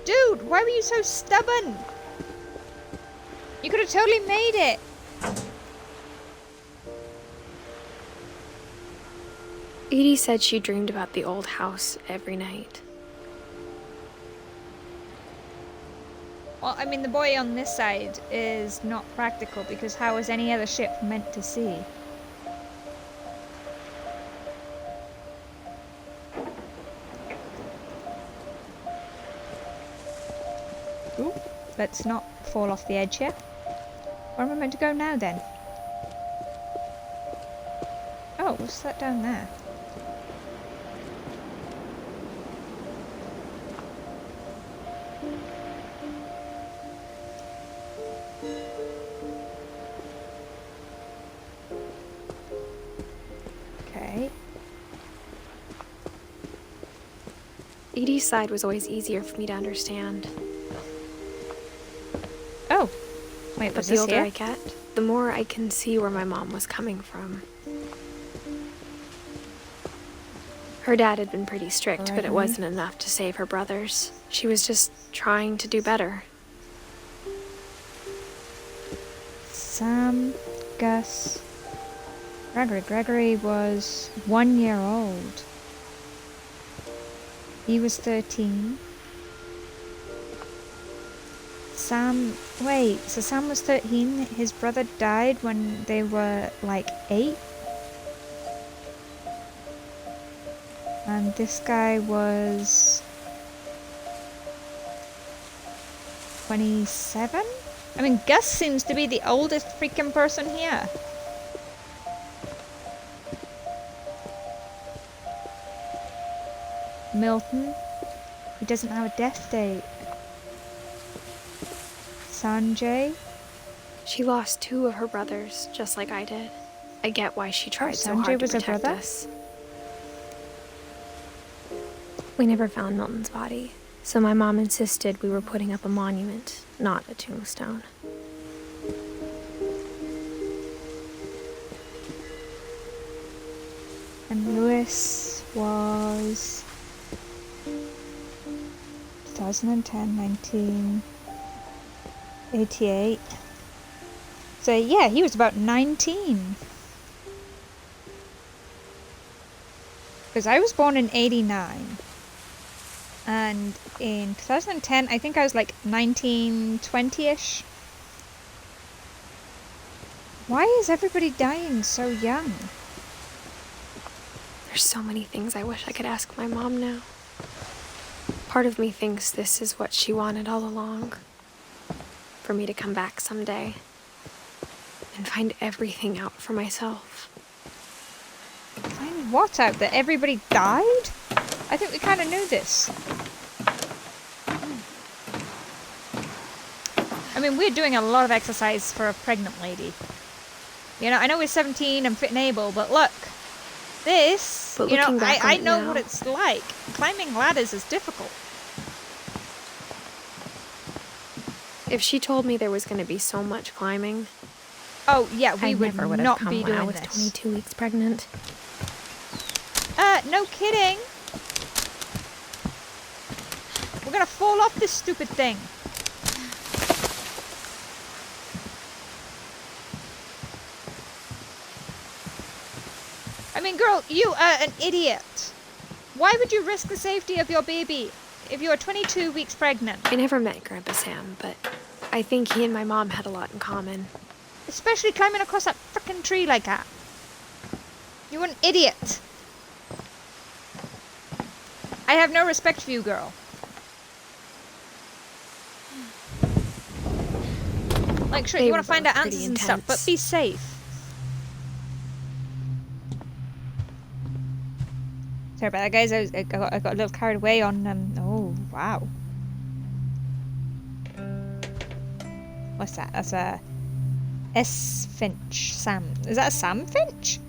Dude, why were you so stubborn? You could have totally made it. Edie said she dreamed about the old house every night. Well, I mean, the boy on this side is not practical because how is any other ship meant to see? Ooh, let's not fall off the edge here. Where am I meant to go now then? Oh, what's that down there? Okay. Edie's side was always easier for me to understand. Oh, wait, But the older I get, the more I can see where my mom was coming from. Her dad had been pretty strict, but it wasn't enough to save her brothers. She was just trying to do better. Sam, Gus, Gregory. Gregory was 1 year old. He was 13. Sam, wait, so Sam was 13, his brother died when they were like 8? And this guy was 27? I mean, Gus seems to be the oldest freaking person here. Milton, he doesn't have a death date. Sanjay. She lost 2 of her brothers, just like I did. I get why she tried so hard to protect us. We never found Milton's body, so my mom insisted we were putting up a monument, not a tombstone. And Lewis was 2010, 1988. So yeah, he was about 19. Because I was born in 89. And in 2010, I think I was like 19, 20-ish. Why is everybody dying so young? There's so many things I wish I could ask my mom now. Part of me thinks this is what she wanted all along. For me to come back someday and find everything out for myself. Find what out? That everybody died? I think we kind of knew this. I mean, we're doing a lot of exercise for a pregnant lady. You know, I know we're 17 and fit and able, but look. This, but you know, I know now, what it's like. Climbing ladders is difficult. If she told me there was going to be so much climbing... Oh, yeah, we would never would not have come be when doing I was this. 22 weeks pregnant. No kidding. We're gonna fall off this stupid thing. I mean, girl, you are an idiot. Why would you risk the safety of your baby if you are 22 weeks pregnant? I never met Grandpa Sam, but I think he and my mom had a lot in common. Especially climbing across that frickin' tree like that. You're an idiot. I have no respect for you, girl. Like, sure, you want to find out answers and stuff, but be safe. Sorry about that, guys. I got a little carried away on, oh, wow. What's that? That's a S. Finch. Sam. Is that a Sam Finch?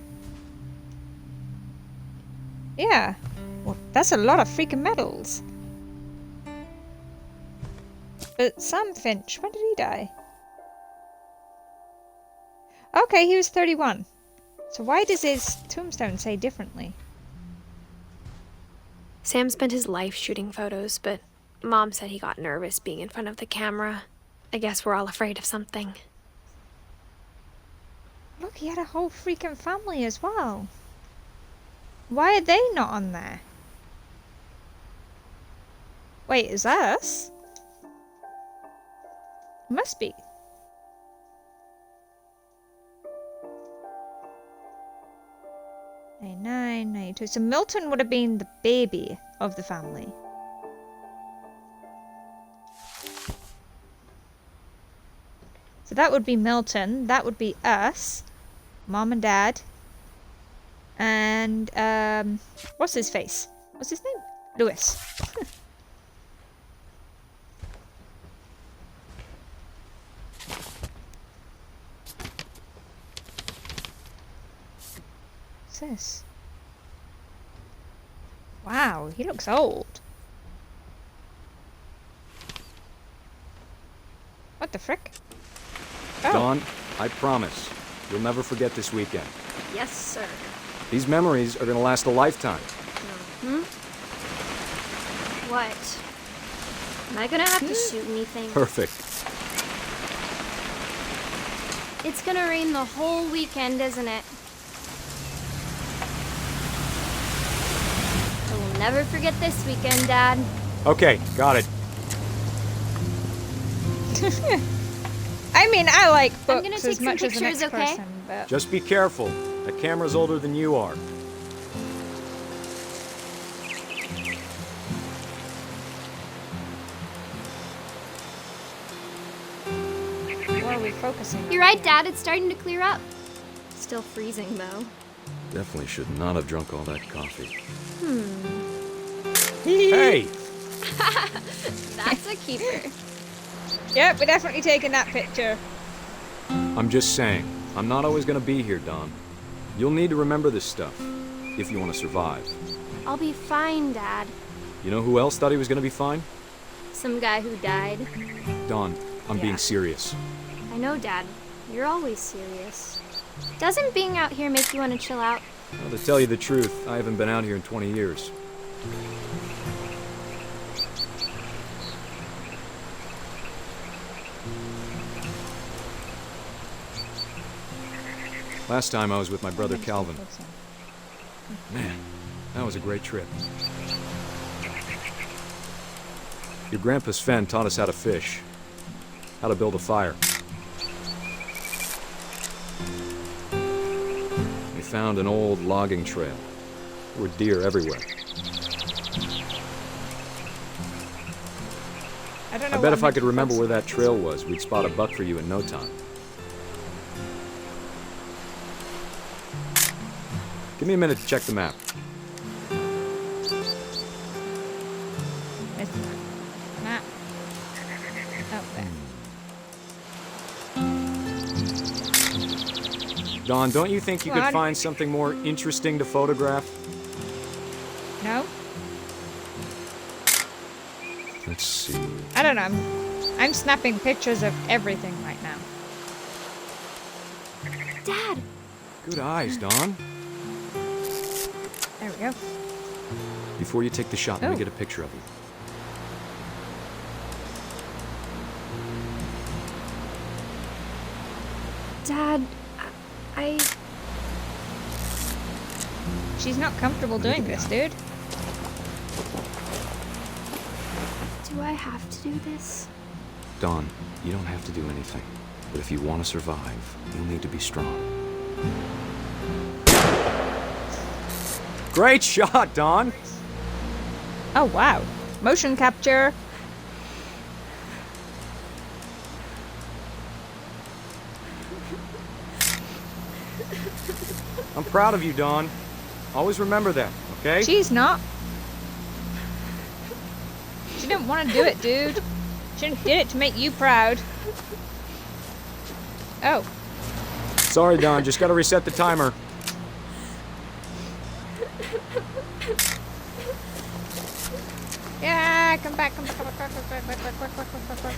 Yeah. Well, that's a lot of freaking medals. But Sam Finch, when did he die? Okay, he was 31. So why does his tombstone say differently? Sam spent his life shooting photos, but Mom said he got nervous being in front of the camera. I guess we're all afraid of something. Look, he had a whole freaking family as well. Why are they not on there? Wait, is that us? Must be. '99, '92. So Milton would have been the baby of the family. So that would be Milton. That would be us. Mom and Dad. And, what's his face? What's his name? Lewis. What's this? Wow, he looks old. What the frick? Oh. Dawn, I promise, you'll never forget this weekend. Yes, sir. These memories are gonna last a lifetime. What? Am I gonna have to shoot anything? Perfect. It's gonna rain the whole weekend, isn't it? I will never forget this weekend, Dad. Okay, got it. I mean, I like I'm gonna books take as some much as the pictures, next okay? person, but... Just be careful. That camera's older than you are. What are we focusing on? You're right, Dad. It's starting to clear up. Still freezing, though. Definitely should not have drunk all that coffee. Hey! Hey! That's a keeper. Yep, we're definitely taking that picture. I'm just saying, I'm not always gonna be here, Dawn. You'll need to remember this stuff, if you want to survive. I'll be fine, Dad. You know who else thought he was gonna be fine? Some guy who died. Dawn, I'm being serious. I know, Dad. You're always serious. Doesn't being out here make you want to chill out? Well, to tell you the truth, I haven't been out here in 20 years. Last time I was with my brother Calvin. Man, that was a great trip. Your grandpa Sven taught us how to fish, how to build a fire. We found an old logging trail. There were deer everywhere. I bet if I could remember where that trail was, we'd spot a buck for you in no time. Give me a minute to check the map. Where's the map? Oh, there. Dawn, don't you think you could What? find something more interesting to photograph? No? Let's see. I don't know. I'm snapping pictures of everything right now. Dad! Good eyes, Dawn. There we go. Before you take the shot, let me Oh. get a picture of you. Dad, I... She's not comfortable doing this, dude. Do I have to do this? Dawn, you don't have to do anything. But if you want to survive, you'll need to be strong. Great shot, Dawn! Oh, wow. Motion capture. I'm proud of you, Dawn. Always remember that, okay? She's not. She didn't want to do it, dude. She did it to make you proud. Oh. Sorry, Dawn, just gotta reset the timer. Yeah, come back, come back, come back, come back, come back, come back, come back, come back.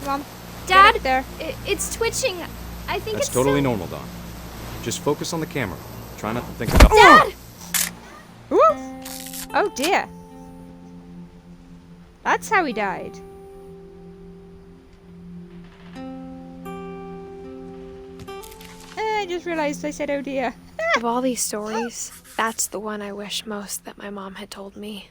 Come on. Dad, Get up there. it's twitching. I think That's it's totally so... normal, Dawn. Just focus on the camera. Try not to think about— Dad! Oof! Oh dear. That's how he died. I just realized I said oh dear. Of all these stories, that's the one I wish most that my mom had told me.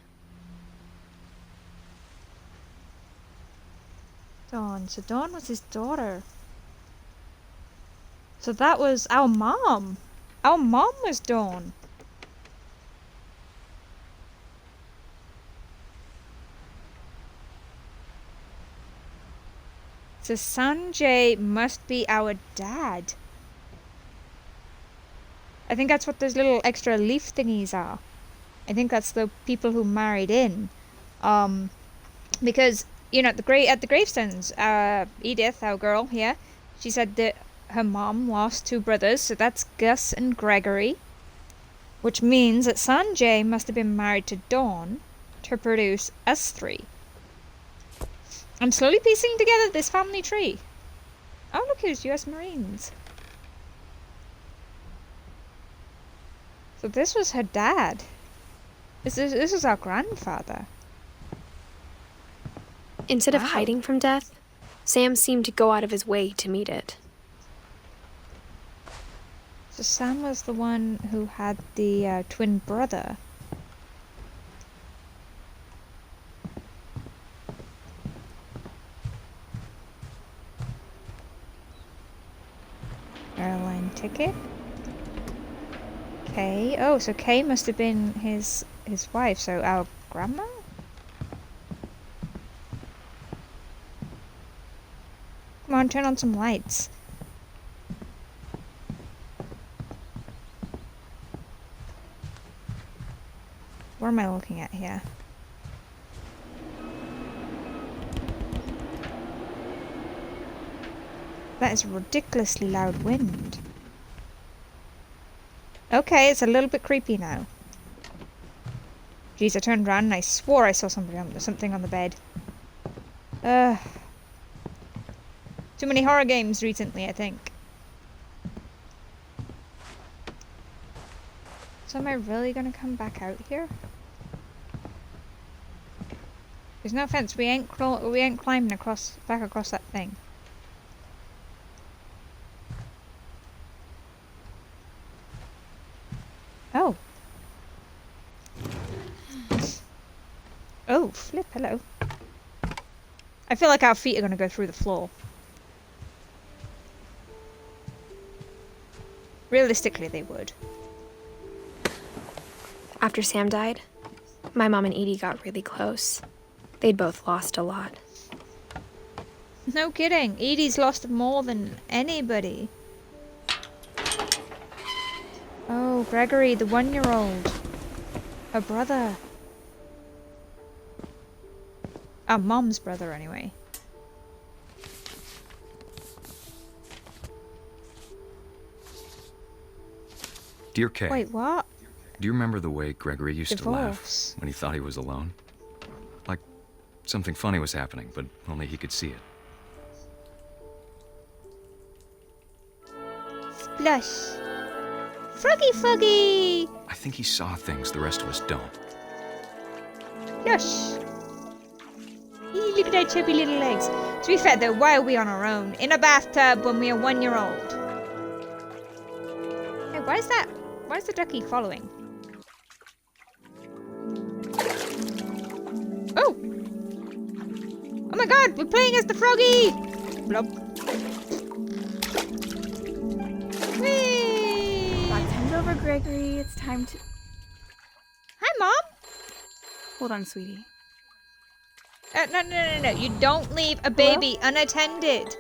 Dawn. So Dawn was his daughter. So that was our mom. Our mom was Dawn. So Sanjay must be our dad. I think that's what those little extra leaf thingies are. I think that's the people who married in. Because, you know, at the gravestones, Edith, our girl here, she said that her mom lost 2 brothers, so that's Gus and Gregory. Which means that Sanjay must have been married to Dawn to produce us 3. I'm slowly piecing together this family tree. Oh, look, here's US Marines. So this was her dad. This was our grandfather. Instead of hiding from death, Sam seemed to go out of his way to meet it. So Sam was the one who had the twin brother. Airline ticket. Kay. Oh, so Kay must have been his wife, so our grandma? Come on, turn on some lights. What am I looking at here? That is a ridiculously loud wind. Okay, it's a little bit creepy now. Jeez, I turned around and I swore I saw something on the bed. Too many horror games recently, I think. So am I really gonna come back out here? There's no offense, we ain't climbing back across that thing. Oh. Oh, flip, hello. I feel like our feet are gonna go through the floor. Realistically, they would. After Sam died, my mom and Edie got really close. They'd both lost a lot. No kidding. Edie's lost more than anybody. Oh, Gregory, the 1-year-old. Her brother. Our mom's brother, anyway. Dear Kay. Wait, what? Do you remember the way Gregory used to laugh Divorce. when he thought he was alone? Like something funny was happening, but only he could see it. Splush. Froggy Froggy! I think he saw things the rest of us don't. Flush. Look at our chubby little legs. To be fair though, why are we on our own? In a bathtub when we are 1-year-old? Hey, why is the ducky following? Oh! Oh my god, we're playing as the froggy! Blub. Whee! Time's over, Gregory. It's time to... Hi, Mom! Hold on, sweetie. No. You don't leave a baby unattended.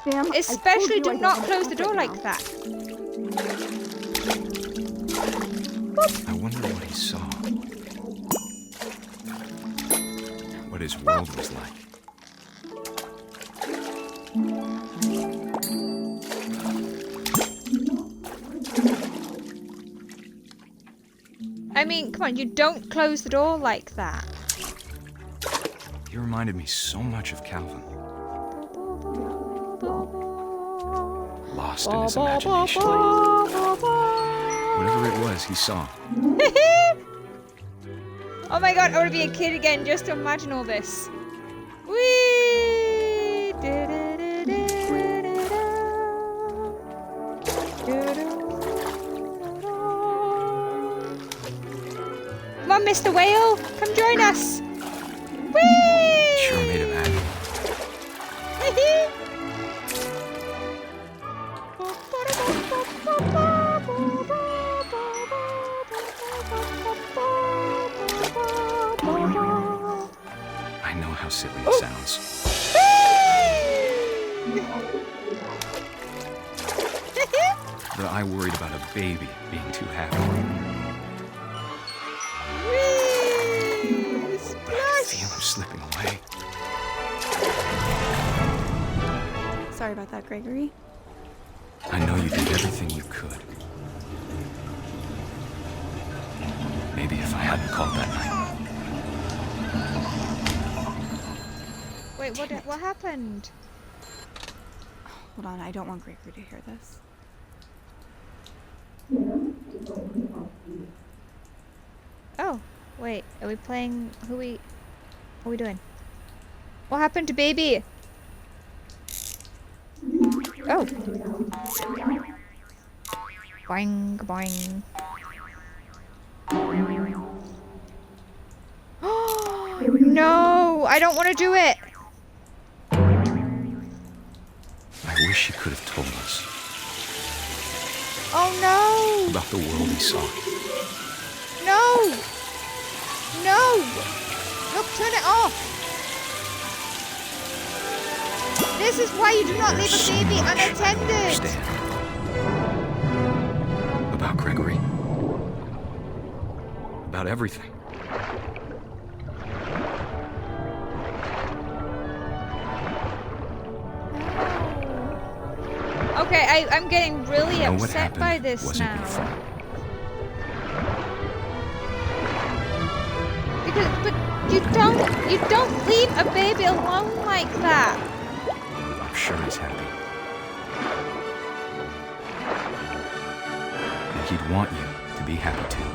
Sam, especially do not close the door like that. I wonder what he saw. What his world was like. I mean, come on, you don't close the door like that. He reminded me so much of Calvin. lost in his imagination. Whatever it was he saw. Oh my god, I want to be a kid again just to imagine all this. Whee! Come on, Mr. Whale, come join us. Whee! Sure made him happy. I know how silly it sounds. But I worried about a baby being too happy. But I can feel him slipping away. Sorry about that, Gregory. I know you did everything you could. Maybe if I hadn't called that night. Wait, what happened? Hold on, I don't want Gregory to hear this. Oh, wait, are we playing, what are we doing? What happened to baby? Oh. Boing, boing. Oh, no, I don't want to do it. I wish he could have told us. Oh no! About the world he saw. No! No! Look, turn it off! This is why you do not leave a baby unattended! About Gregory. About everything. Okay, I'm getting really upset by this now. But you don't leave a baby alone like that. I'm sure he's happy. And he'd want you to be happy too.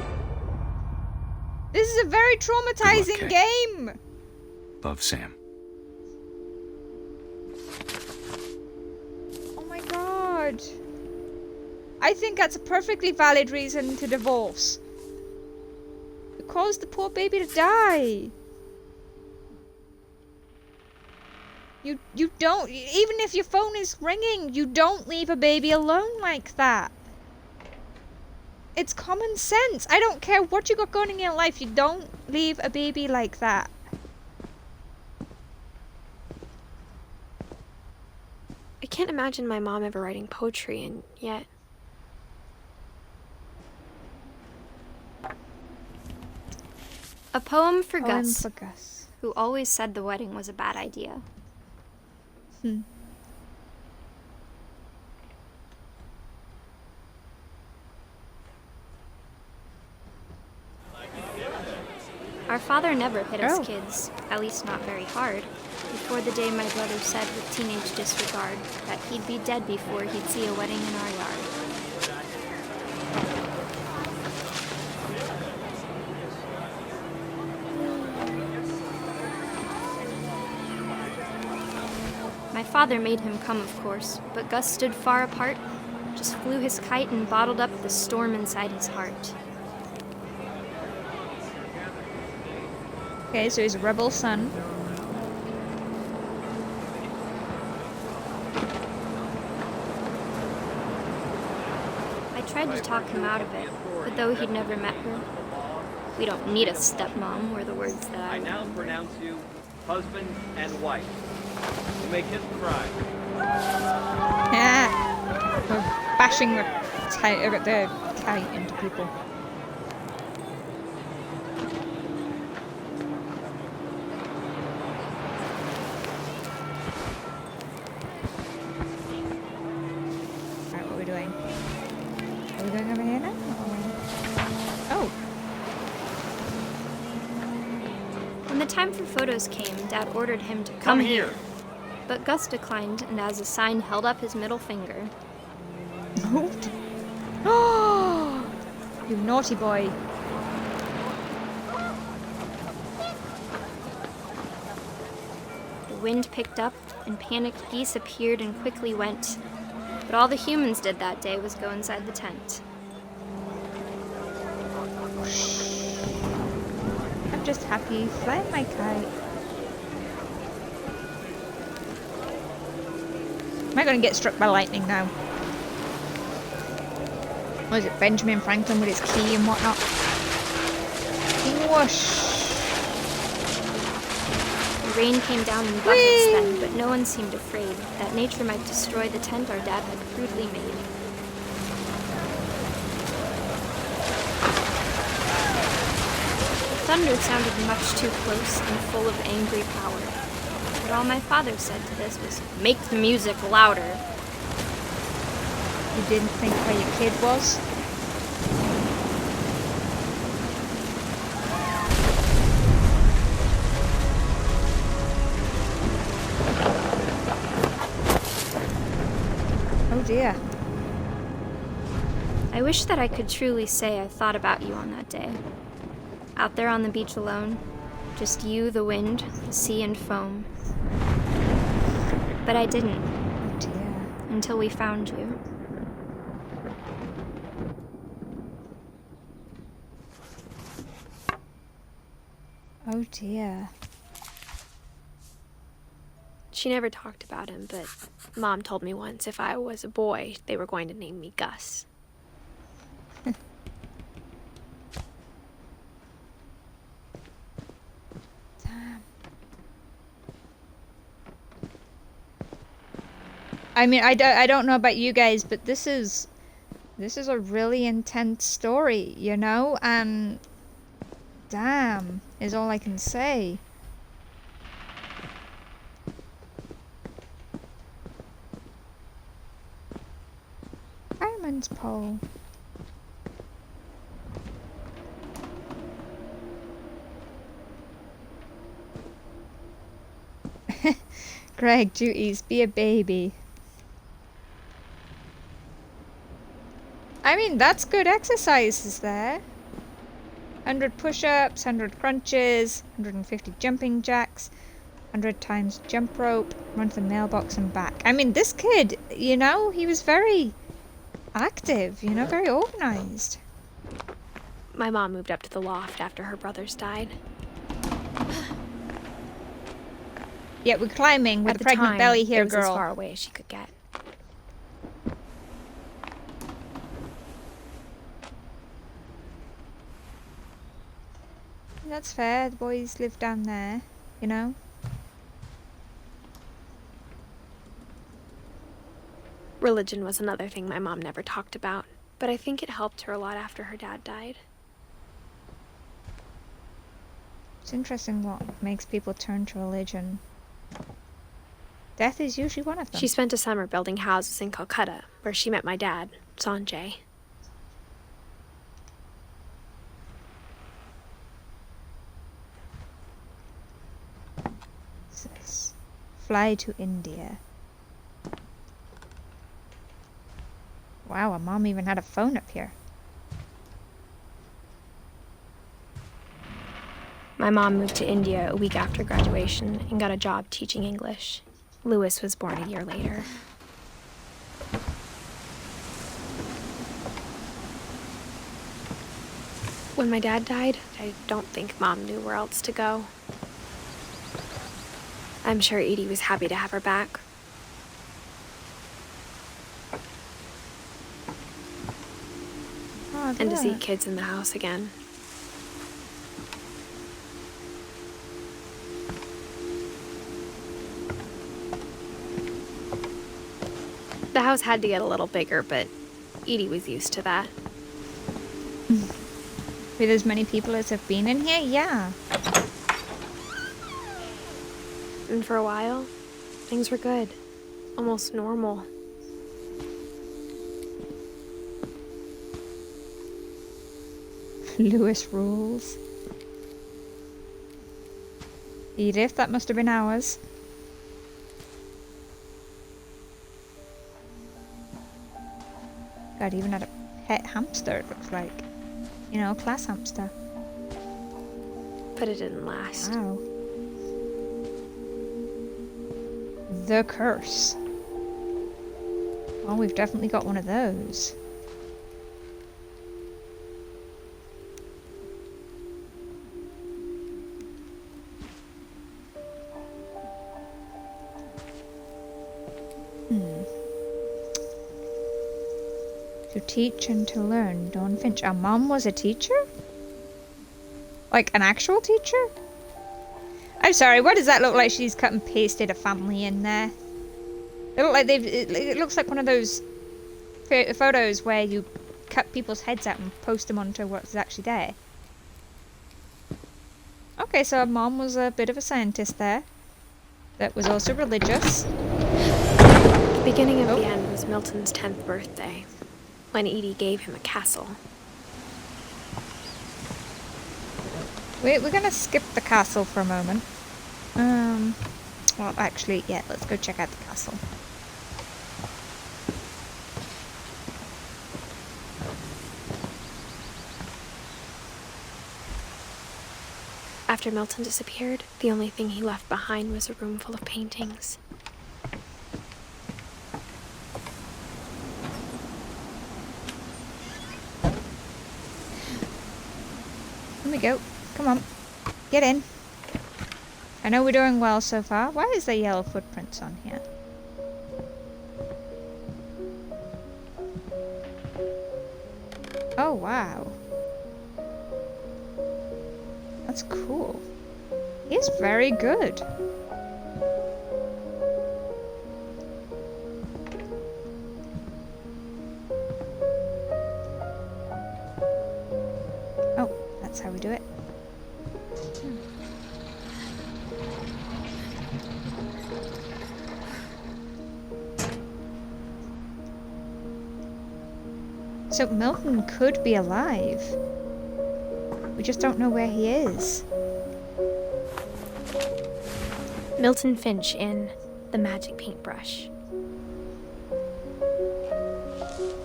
This is a very traumatizing game. Love, Sam. I think that's a perfectly valid reason to divorce. You caused the poor baby to die. You don't, even if your phone is ringing, you don't leave a baby alone like that. It's common sense. I don't care what you got going in your life, you don't leave a baby like that. I can't imagine my mom ever writing poetry, and yet... A poem for Gus, who always said the wedding was a bad idea. Our father never hit us kids, at least not very hard, before the day my brother said with teenage disregard that he'd be dead before he'd see a wedding in our yard. My father made him come, of course, but Gus stood far apart, just flew his kite and bottled up the storm inside his heart. Okay, so he's a rebel son. I tried to talk him out of it, but though he'd never met her, we don't need a stepmom, were the words that I now pronounce you husband and wife. You may kiss the bride. Yeah, we're bashing the kite into people. Alright, what are we doing? Are we going over here now? Oh! When the time for photos came, Dad ordered him to come here. But Gus declined, and as a sign held up his middle finger. Oh, you naughty boy. The wind picked up, and panicked geese appeared and quickly went. But all the humans did that day was go inside the tent. I'm just happy flying my kite. Am I going to get struck by lightning now? Was it Benjamin Franklin with his key and whatnot? Whoosh! The rain came down in buckets then, but no one seemed afraid that nature might destroy the tent our dad had crudely made. The thunder sounded much too close and full of angry power. But all my father said to this was, "Make the music louder." You didn't think where your kid was? Oh dear. I wish that I could truly say I thought about you on that day. Out there on the beach alone, just you, the wind, the sea, and foam. But I didn't. Oh dear. Until we found you. Oh dear. She never talked about him, but Mom told me once if I was a boy, they were going to name me Gus. Damn. I mean, I don't know about you guys, but this is a really intense story, you know? And damn is all I can say. Fireman's pole. Greg, duties, be a baby. I mean, that's good exercises there. 100 push-ups, 100 crunches, 150 jumping jacks, 100 times jump rope, run to the mailbox and back. I mean, this kid, you know, he was very active, you know, very organized. My mom moved up to the loft after her brothers died. Yeah, we're climbing with At a pregnant time, belly here, it was girl. as far away as she could get. That's fair, the boys live down there, you know. Religion was another thing my mom never talked about, but I think it helped her a lot after her dad died. It's interesting what makes people turn to religion. Death is usually one of them. She spent a summer building houses in Calcutta, where she met my dad, Sanjay. Says, fly to India. Wow, a mom even had a phone up here. My mom moved to India a week after graduation and got a job teaching English. Louis was born a year later. When my dad died, I don't think Mom knew where else to go. I'm sure Edie was happy to have her back. Oh, and to see kids in the house again. The house had to get a little bigger, but Edie was used to that. With as many people as have been in here, yeah. And for a while, things were good. Almost normal. Louis rules. Edith, that must have been ours. God, even had a pet hamster, it looks like. You know, class hamster. But it didn't last. Wow. The curse. Well, we've definitely got one of those. To teach and to learn, Dawn Finch. Our mom was a teacher? Like an actual teacher? I'm sorry, what does that look like? She's cut and pasted a family in there. They look like it looks like one of those photos where you cut people's heads out and post them onto what's actually there. Okay, so our mom was a bit of a scientist there. That was also religious. The beginning of the end was Milton's 10th birthday, when Edie gave him a castle. Wait, we're gonna skip the castle for a moment. Well, actually, yeah, let's go check out the castle. After Milton disappeared, the only thing he left behind was a room full of paintings. Here we go. Come on. Get in. I know we're doing well so far. Why is there yellow footprints on here? Oh, wow. That's cool. He's very good. Oh, that's how we do it. So Milton could be alive. We just don't know where he is. Milton Finch in The Magic Paintbrush.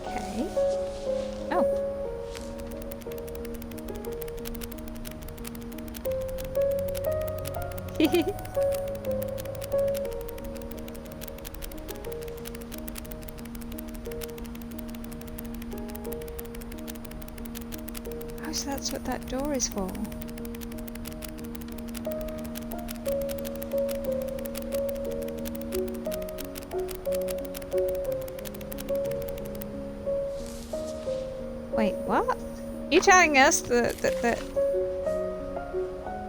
Okay. Oh. Oh, so that's what that door is for. Wait, what? You're telling us that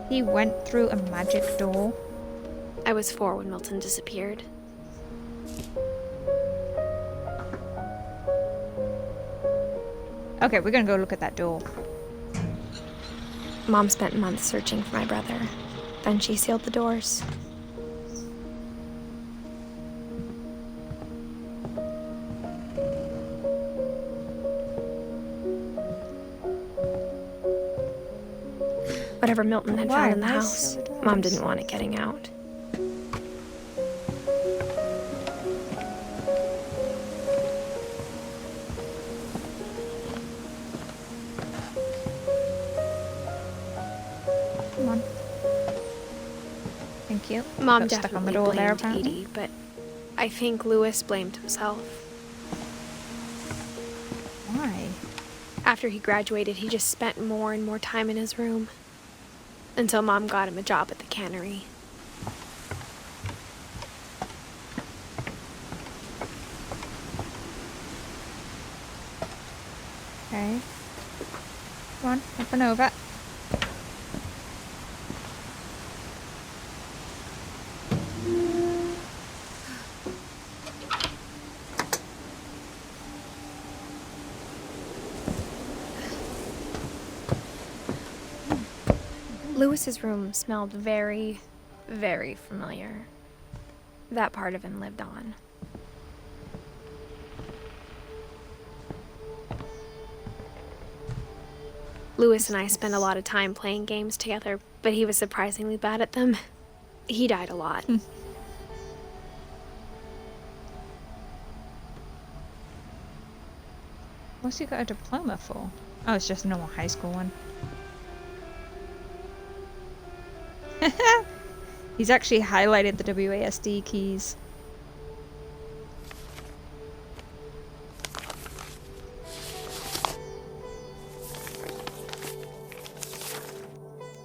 he went through a magic door? I was 4 when Milton disappeared. Okay, we're gonna go look at that door. Mom spent months searching for my brother. Then she sealed the doors. Whatever Milton had found in the house, Mom didn't want it getting out. Come on. Thank you. Mom Got stuck definitely on the door blamed there, apparently. Edie, but I think Lewis blamed himself. Why? After he graduated, he just spent more and more time in his room. Until Mom got him a job at the cannery. Okay. Come on, up and over. Lewis's room smelled very, very familiar. That part of him lived on. Lewis and I spent a lot of time playing games together, but he was surprisingly bad at them. He died a lot. What's he got a diploma for? Oh, it's just a normal high school one. He's actually highlighted the WASD keys.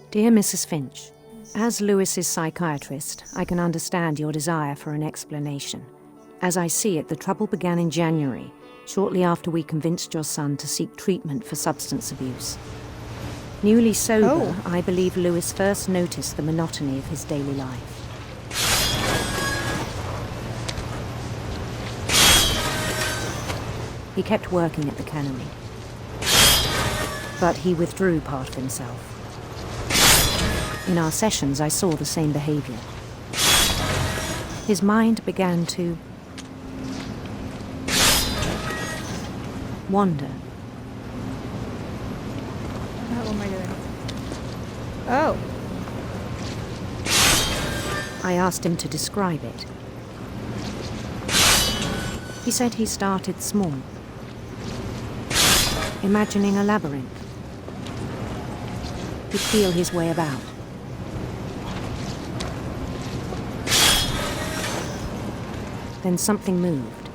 Dear Mrs. Finch, as Lewis's psychiatrist, I can understand your desire for an explanation. As I see it, the trouble began in January, shortly after we convinced your son to seek treatment for substance abuse. Newly sober, I believe Lewis first noticed the monotony of his daily life. He kept working at the cannery, but he withdrew part of himself. In our sessions, I saw the same behavior. His mind began to wander. What am I doing? Oh. I asked him to describe it. He said he started small, imagining a labyrinth. He'd feel his way about. Then something moved.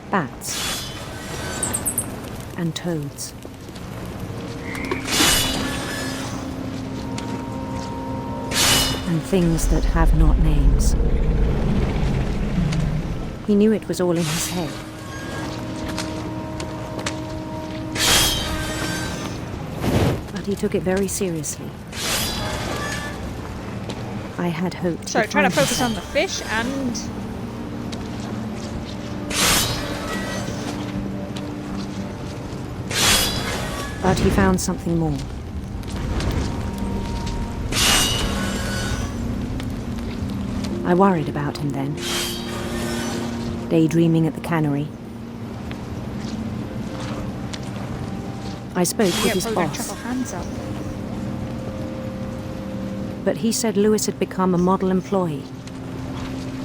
Bats. And toads. And things that have not names. He knew it was all in his head. But he took it very seriously. I had hoped. Sorry, trying to focus on the fish and... But he found something more. I worried about him then. Daydreaming at the cannery. I spoke with his boss. But he said Lewis had become a model employee.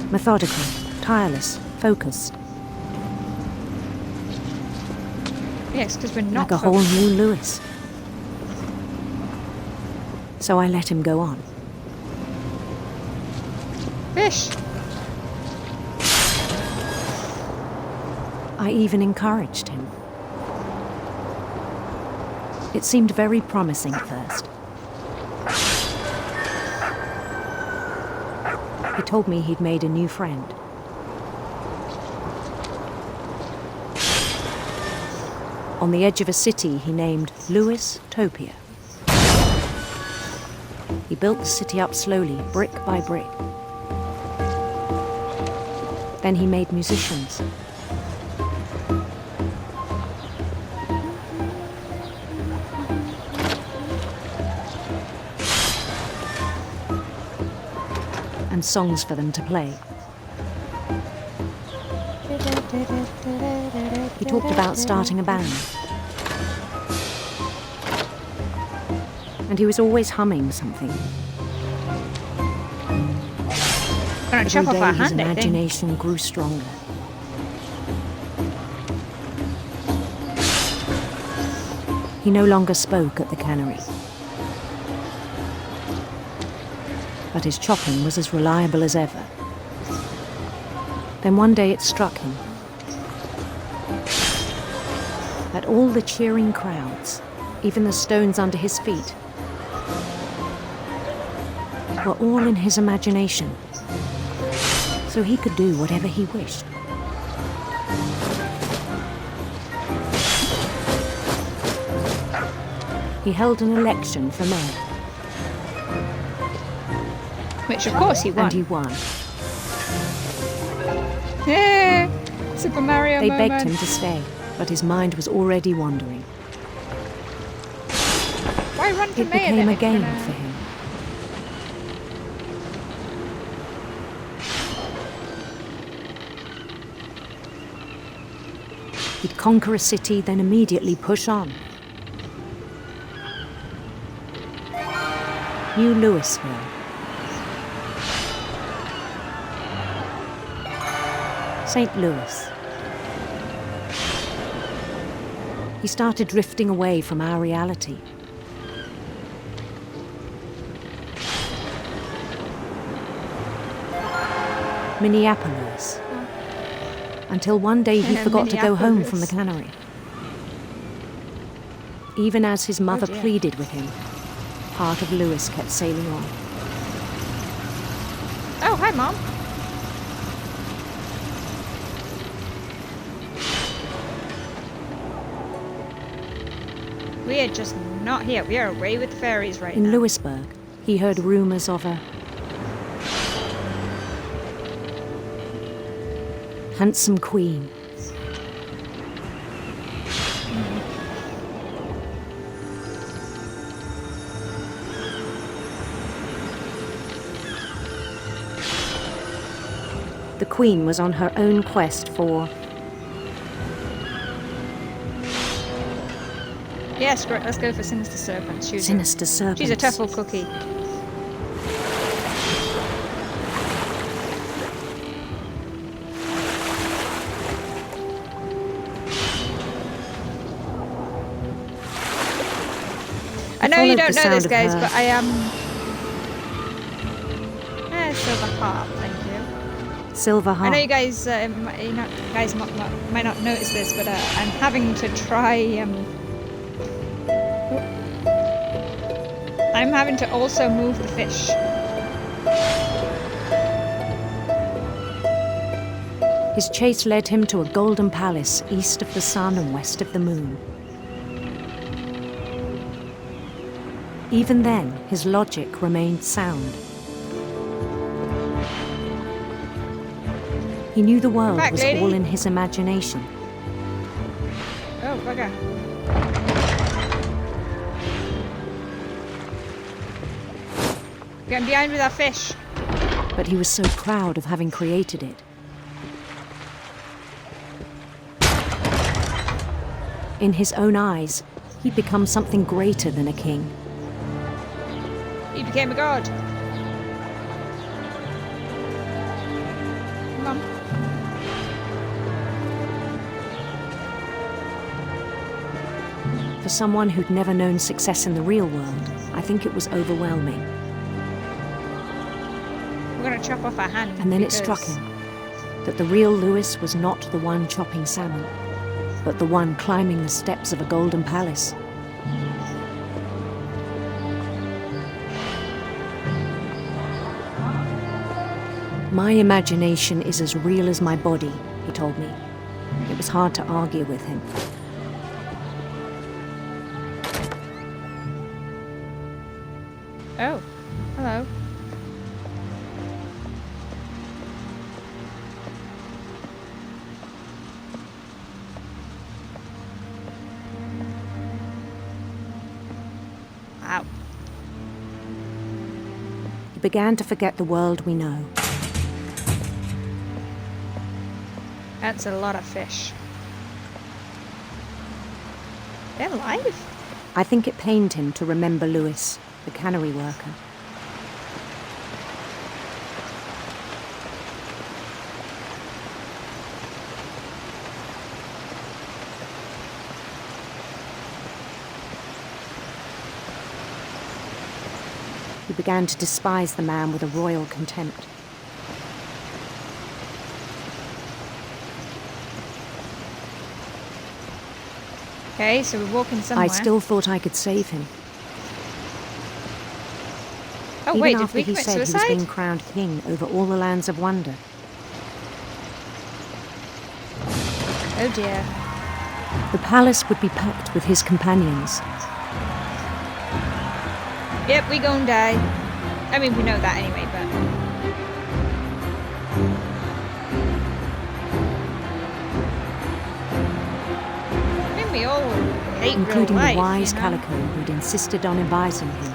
Methodical, tireless, focused. Yes, because we're not like a whole new Lewis. So I let him go on. Fish! I even encouraged him. It seemed very promising at first. He told me he'd made a new friend. On the edge of a city he named Lewis Topia. He built the city up slowly, brick by brick. Then he made musicians. And songs for them to play. He talked about starting a band. And he was always humming something. Every day his imagination grew stronger. He no longer spoke at the cannery. But his chopping was as reliable as ever. Then one day it struck him that all the cheering crowds, even the stones under his feet, were all in his imagination, so he could do whatever he wished. He held an election for mayor. Which of course he won. And he won. Yeah, Super Mario They moment. begged him to stay, but his mind was already wandering. Why run for It mayor became then a if you're game gonna- for him. He'd conquer a city, then immediately push on. New Louisville. St. Louis. He He started drifting away from our reality. Minneapolis. Until one day he forgot to go home from the cannery. Even as his mother pleaded with him, part of Lewis kept sailing on. Oh, hi, Mom. We are just not here. We are away with the fairies right now. In Lewisburg, he heard rumors of a handsome queen. The queen was on her own quest for... Yeah, screw it. Let's go for Sinister Serpent. Sinister Serpent. She's a tough old cookie. I know you don't know this, guys, but I am... Silver Harp, thank you. Silver Harp. I know you guys, guys might not notice this, but I'm having to try... I'm having to also move the fish. His chase led him to a golden palace east of the sun and west of the moon. Even then, his logic remained sound. He knew the world was all in his imagination. Oh, bugger. Getting behind with our fish. But he was so proud of having created it. In his own eyes, he'd become something greater than a king. He became a god. Come on. For someone who'd never known success in the real world, I think it was overwhelming. We're gonna chop off our hand. And then it struck him that the real Lewis was not the one chopping salmon, but the one climbing the steps of a golden palace. My imagination is as real as my body, he told me. It was hard to argue with him. Oh, hello. Wow. He began to forget the world we know. That's a lot of fish. They're alive. I think it pained him to remember Lewis, the cannery worker. He began to despise the man with a royal contempt. Okay, so we're walking somewhere. I still thought I could save him. Oh Even wait, did after we he commit said suicide? he was being crowned king over all the lands of wonder. Oh dear. The palace would be packed with his companions. Yep, we gon' die. I mean, we know that anyway, but... I mean, we all hate including real life, the wise you know? Calico who'd insisted on inviting him.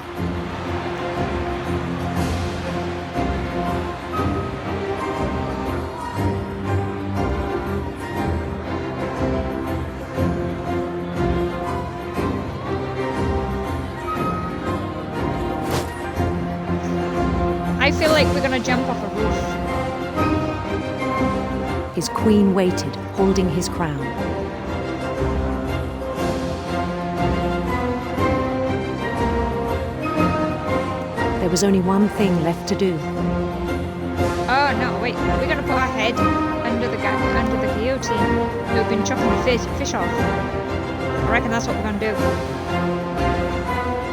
I feel like we're gonna jump off a roof. His queen waited, holding his crown. was only one thing left to do. Oh no, wait, we're gonna put our head under the guillotine. We've been chopping the fish off. I reckon that's what we're gonna do.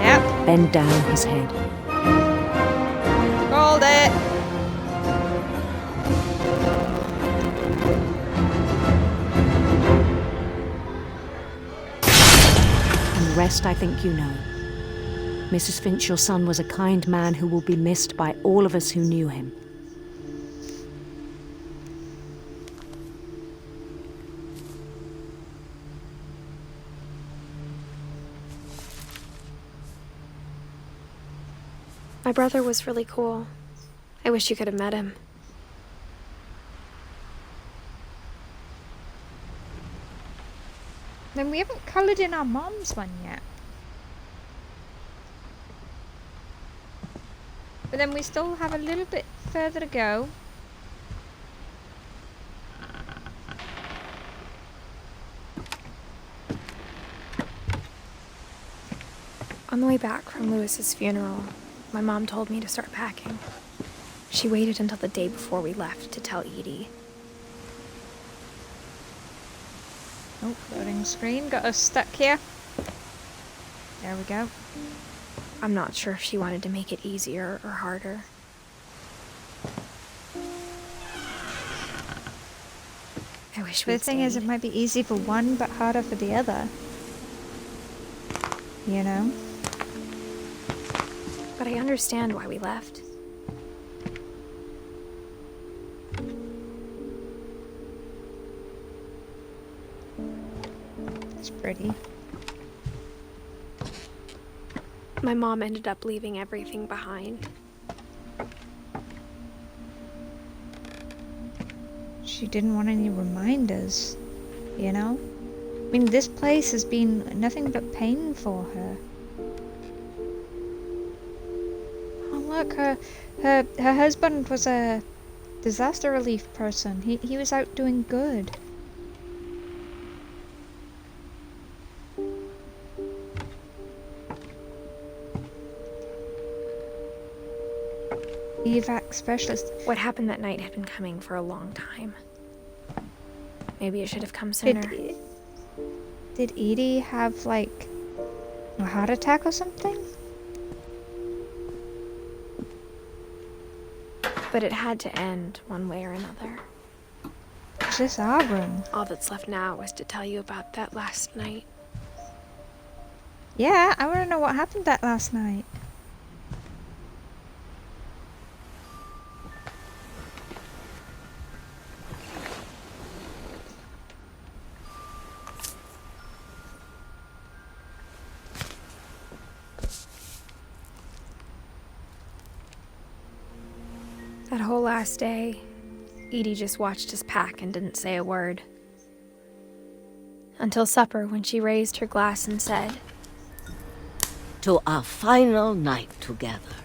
Yep. Bend down his head. Called it! And the rest I think you know. Mrs. Finch, your son was a kind man who will be missed by all of us who knew him. My brother was really cool. I wish you could have met him. Then we haven't coloured in our mom's one yet. But then we still have a little bit further to go. On the way back from Lewis's funeral, my mom told me to start packing. She waited until the day before we left to tell Edie. Oh, loading screen. Got us stuck here. There we go. I'm not sure if she wanted to make it easier or harder. I wish we'd The thing is, it might be easy for one, but harder for the other. You know? But I understand why we left. That's pretty. My mom ended up leaving everything behind. She didn't want any reminders, you know? I mean, this place has been nothing but pain for her. Oh look, her husband was a disaster relief person. He was out doing good. Evac specialist. What happened that night had been coming for a long time. Maybe it should have come sooner. Did Edie have, like, a heart attack or something? But it had to end one way or another. Is this our room? All that's left now is to tell you about that last night. Yeah, I want to know what happened that last night. That whole last day, Edie just watched us pack and didn't say a word. Until supper, when she raised her glass and said, "To our final night together,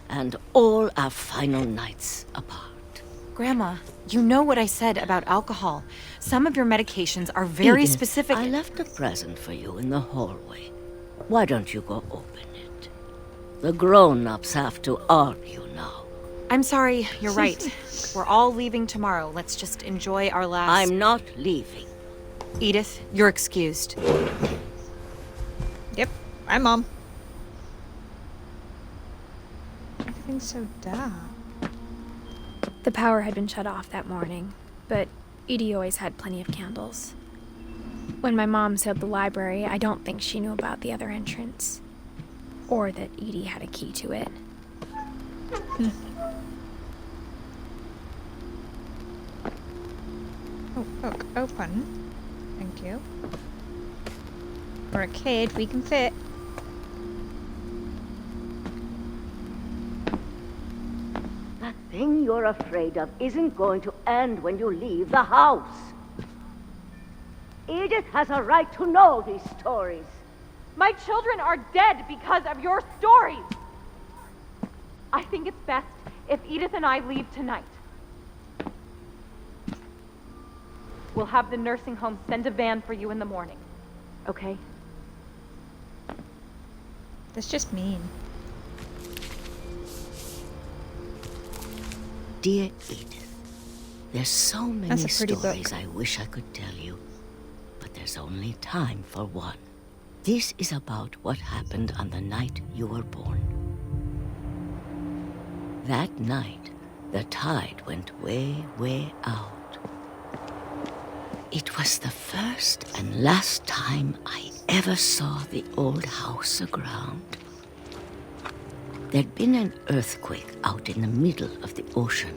and all our final nights apart." Grandma, you know what I said about alcohol. Some of your medications are very Edith, specific. I left a present for you in the hallway. Why don't you go open it? The grown-ups have to argue now. I'm sorry, you're right. We're all leaving tomorrow. Let's just enjoy our last... I'm not leaving. Edith, you're excused. Yep, bye, Mom. Everything's so dark. The power had been shut off that morning, but Edie always had plenty of candles. When my mom sealed the library, I don't think she knew about the other entrance. Or that Edie had a key to it. Oh, look, open. Thank you. For a kid, we can fit. That thing you're afraid of isn't going to end when you leave the house. Edith has a right to know these stories. My children are dead because of your stories. I think it's best if Edith and I leave tonight. We'll have the nursing home send a van for you in the morning. Okay? That's just mean. dear Edith, there's so many That's a pretty stories book. I wish I could tell you, but there's only time for one. This is about what happened on the night you were born. That night, the tide went way, way out. It was the first and last time I ever saw the old house aground. There'd been an earthquake out in the middle of the ocean.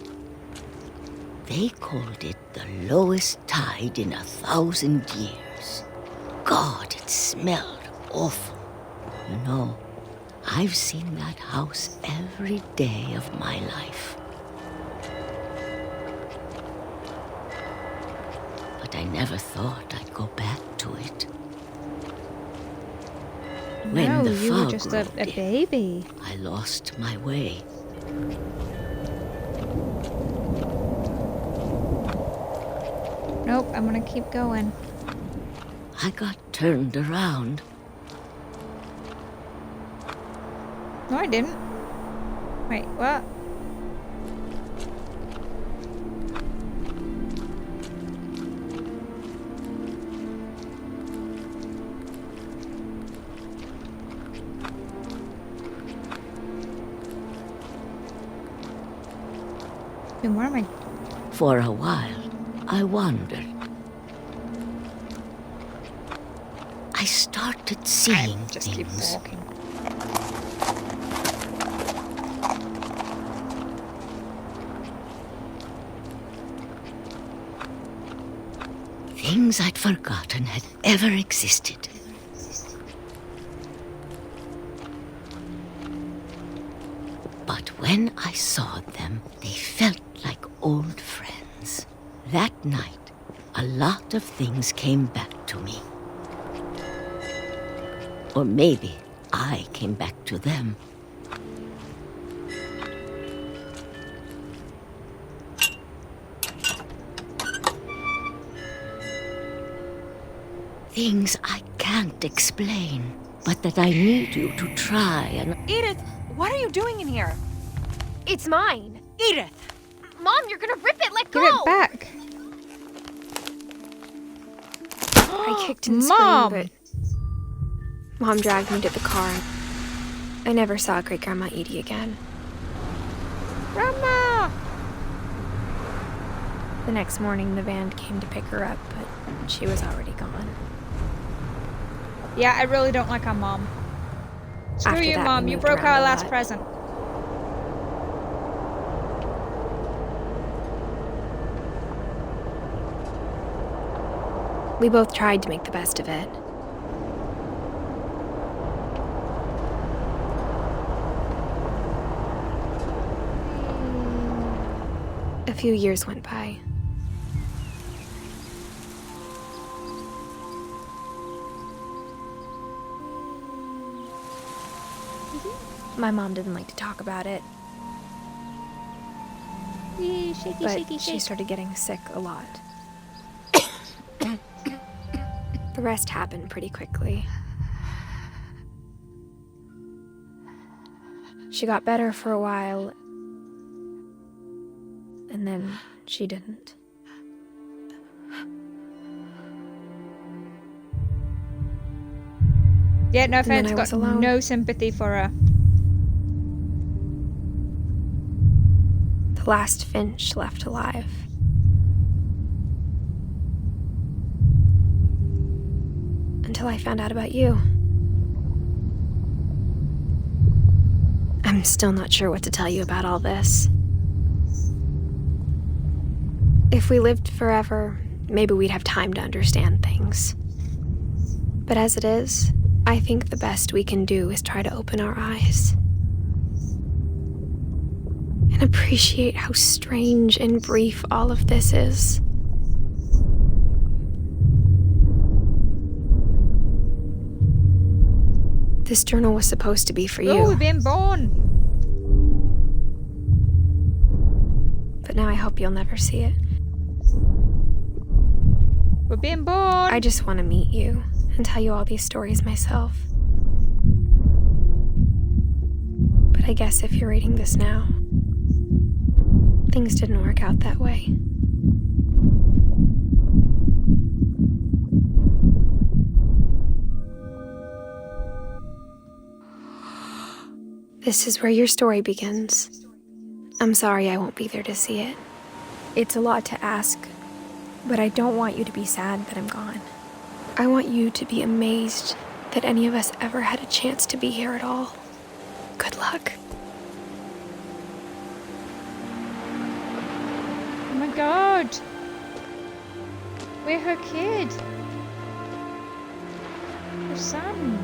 They called it the lowest tide in 1,000 years. God, it smelled awful. You know, I've seen that house every day of my life. But I never thought I'd go back to it. When No, the you were fog just a rolled in, baby. I lost my way. Nope, I'm gonna keep going. I got turned around. No, I didn't. Wait, what? And where am I? For a while, I wandered. I started seeing Just keep things. walking. Things I'd forgotten had ever existed. But when I saw them, they felt like old friends. That night, a lot of things came back to me. Or maybe I came back to them. Things I can't explain, but that I need you to try and... Edith, what are you doing in here? It's mine. Edith! Mom, you're gonna rip it. Let go. Give it back. I kicked and Mom! screamed, but Mom dragged me to the car. I never saw Great-Grandma Edie again. Grandma! The next morning, the van came to pick her up, but she was already gone. Yeah, I really don't like our mom. Screw After you, that, Mom. we You moved broke around our a last lot. present. We both tried to make the best of it. A few years went by. My mom didn't like to talk about it, Shaky, but shaky, she shake. started getting sick a lot. The rest happened pretty quickly. She got better for a while, and then she didn't. Yeah, no And then offense, I was got alone. no sympathy for her. The last Finch left alive. Until I found out about you. I'm still not sure what to tell you about all this. If we lived forever, maybe we'd have time to understand things. But as it is, I think the best we can do is try to open our eyes. And appreciate how strange and brief all of this is. This journal was supposed to be for you. Oh, we've been born! But now I hope you'll never see it. We're being born! I just want to meet you and tell you all these stories myself. But I guess if you're reading this now, things didn't work out that way. This is where your story begins. I'm sorry I won't be there to see it. It's a lot to ask, but I don't want you to be sad that I'm gone. I want you to be amazed that any of us ever had a chance to be here at all. Good luck. Oh my god! We're her kid. Her son.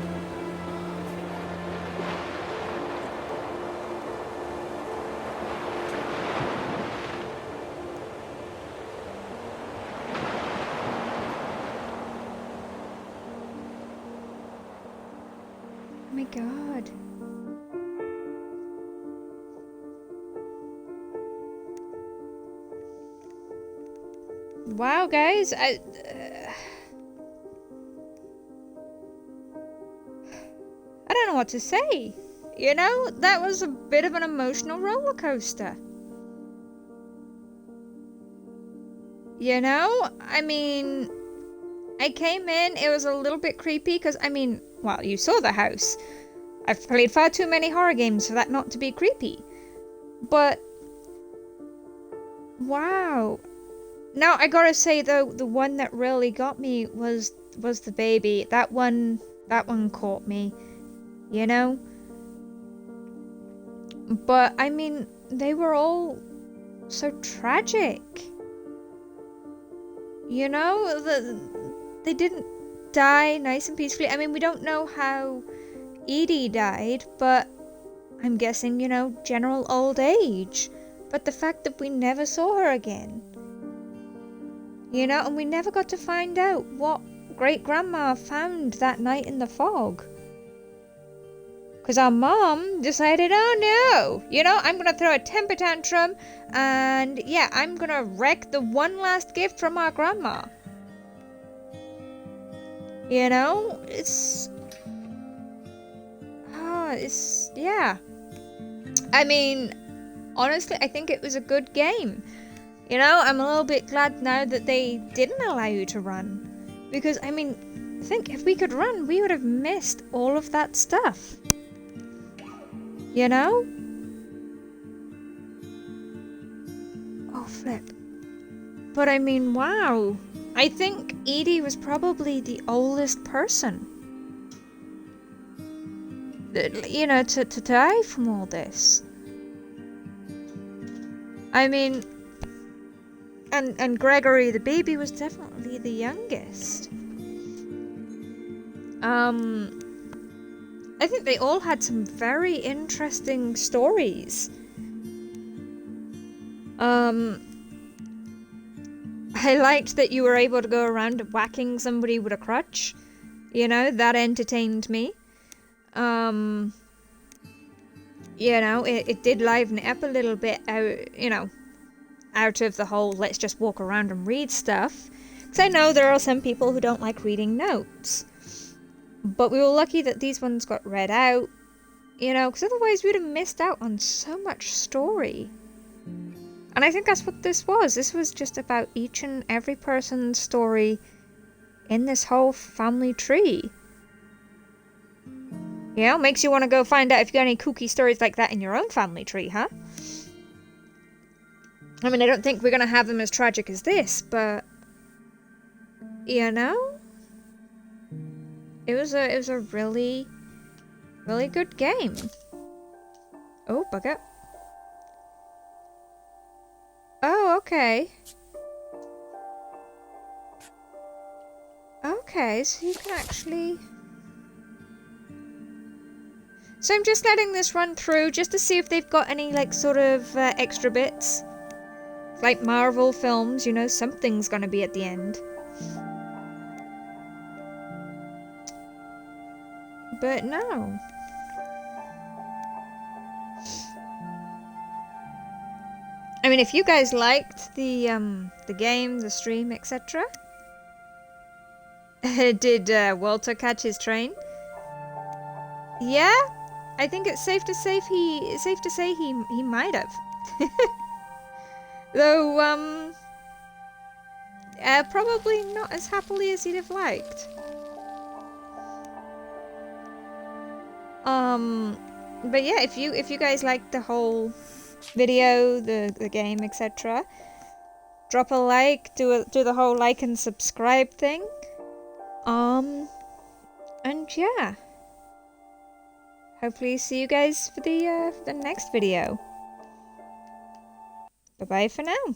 Oh my god. Wow, guys, I don't know what to say. You know, that was a bit of an emotional roller coaster. You know, I mean, I came in, it was a little bit creepy because, I mean, well, you saw the house. I've played far too many horror games for that not to be creepy. But, wow. Now, I gotta say, though, the one that really got me was the baby. That one caught me, you know? But, I mean, they were all so tragic. You know? They didn't die nice and peacefully. I mean, we don't know how Edie died, but I'm guessing, you know, general old age. But the fact that we never saw her again. You know, and we never got to find out what great-grandma found that night in the fog. Because our mom decided, oh no, you know, I'm going to throw a temper tantrum and yeah, I'm going to wreck the one last gift from our grandma. You know, yeah. I mean, honestly, I think it was a good game. You know, I'm a little bit glad now that they didn't allow you to run. Because, I mean, think, if we could run, we would have missed all of that stuff. You know? Oh, flip. But, I mean, wow. I think Edie was probably the oldest person. You know, to die from all this. I mean... And Gregory, the baby, was definitely the youngest. I think they all had some very interesting stories. I liked that you were able to go around whacking somebody with a crutch. You know, that entertained me. You know, it did liven it up a little bit, you know, out of the whole let's just walk around and read stuff. Because I know there are some people who don't like reading notes. But we were lucky that these ones got read out, you know, because otherwise we'd have missed out on so much story. And I think that's what this was. This was just about each and every person's story in this whole family tree. You know, makes you want to go find out if you got any kooky stories like that in your own family tree, huh? I mean, I don't think we're going to have them as tragic as this, but... You know? It was a really, really good game. Oh, bugger. Oh, okay. Okay, so you can actually... So I'm just letting this run through just to see if they've got any, like, sort of extra bits. Like Marvel films, you know, something's gonna be at the end. But no. I mean, if you guys liked the game, the stream, etc. Did Walter catch his train? Yeah, I think it's safe to say he might have. Though, probably not as happily as you'd have liked. But yeah, if you guys liked the whole video, the game, etc., drop a like, do the whole like and subscribe thing. And yeah, hopefully see you guys for the next video. Bye bye for now.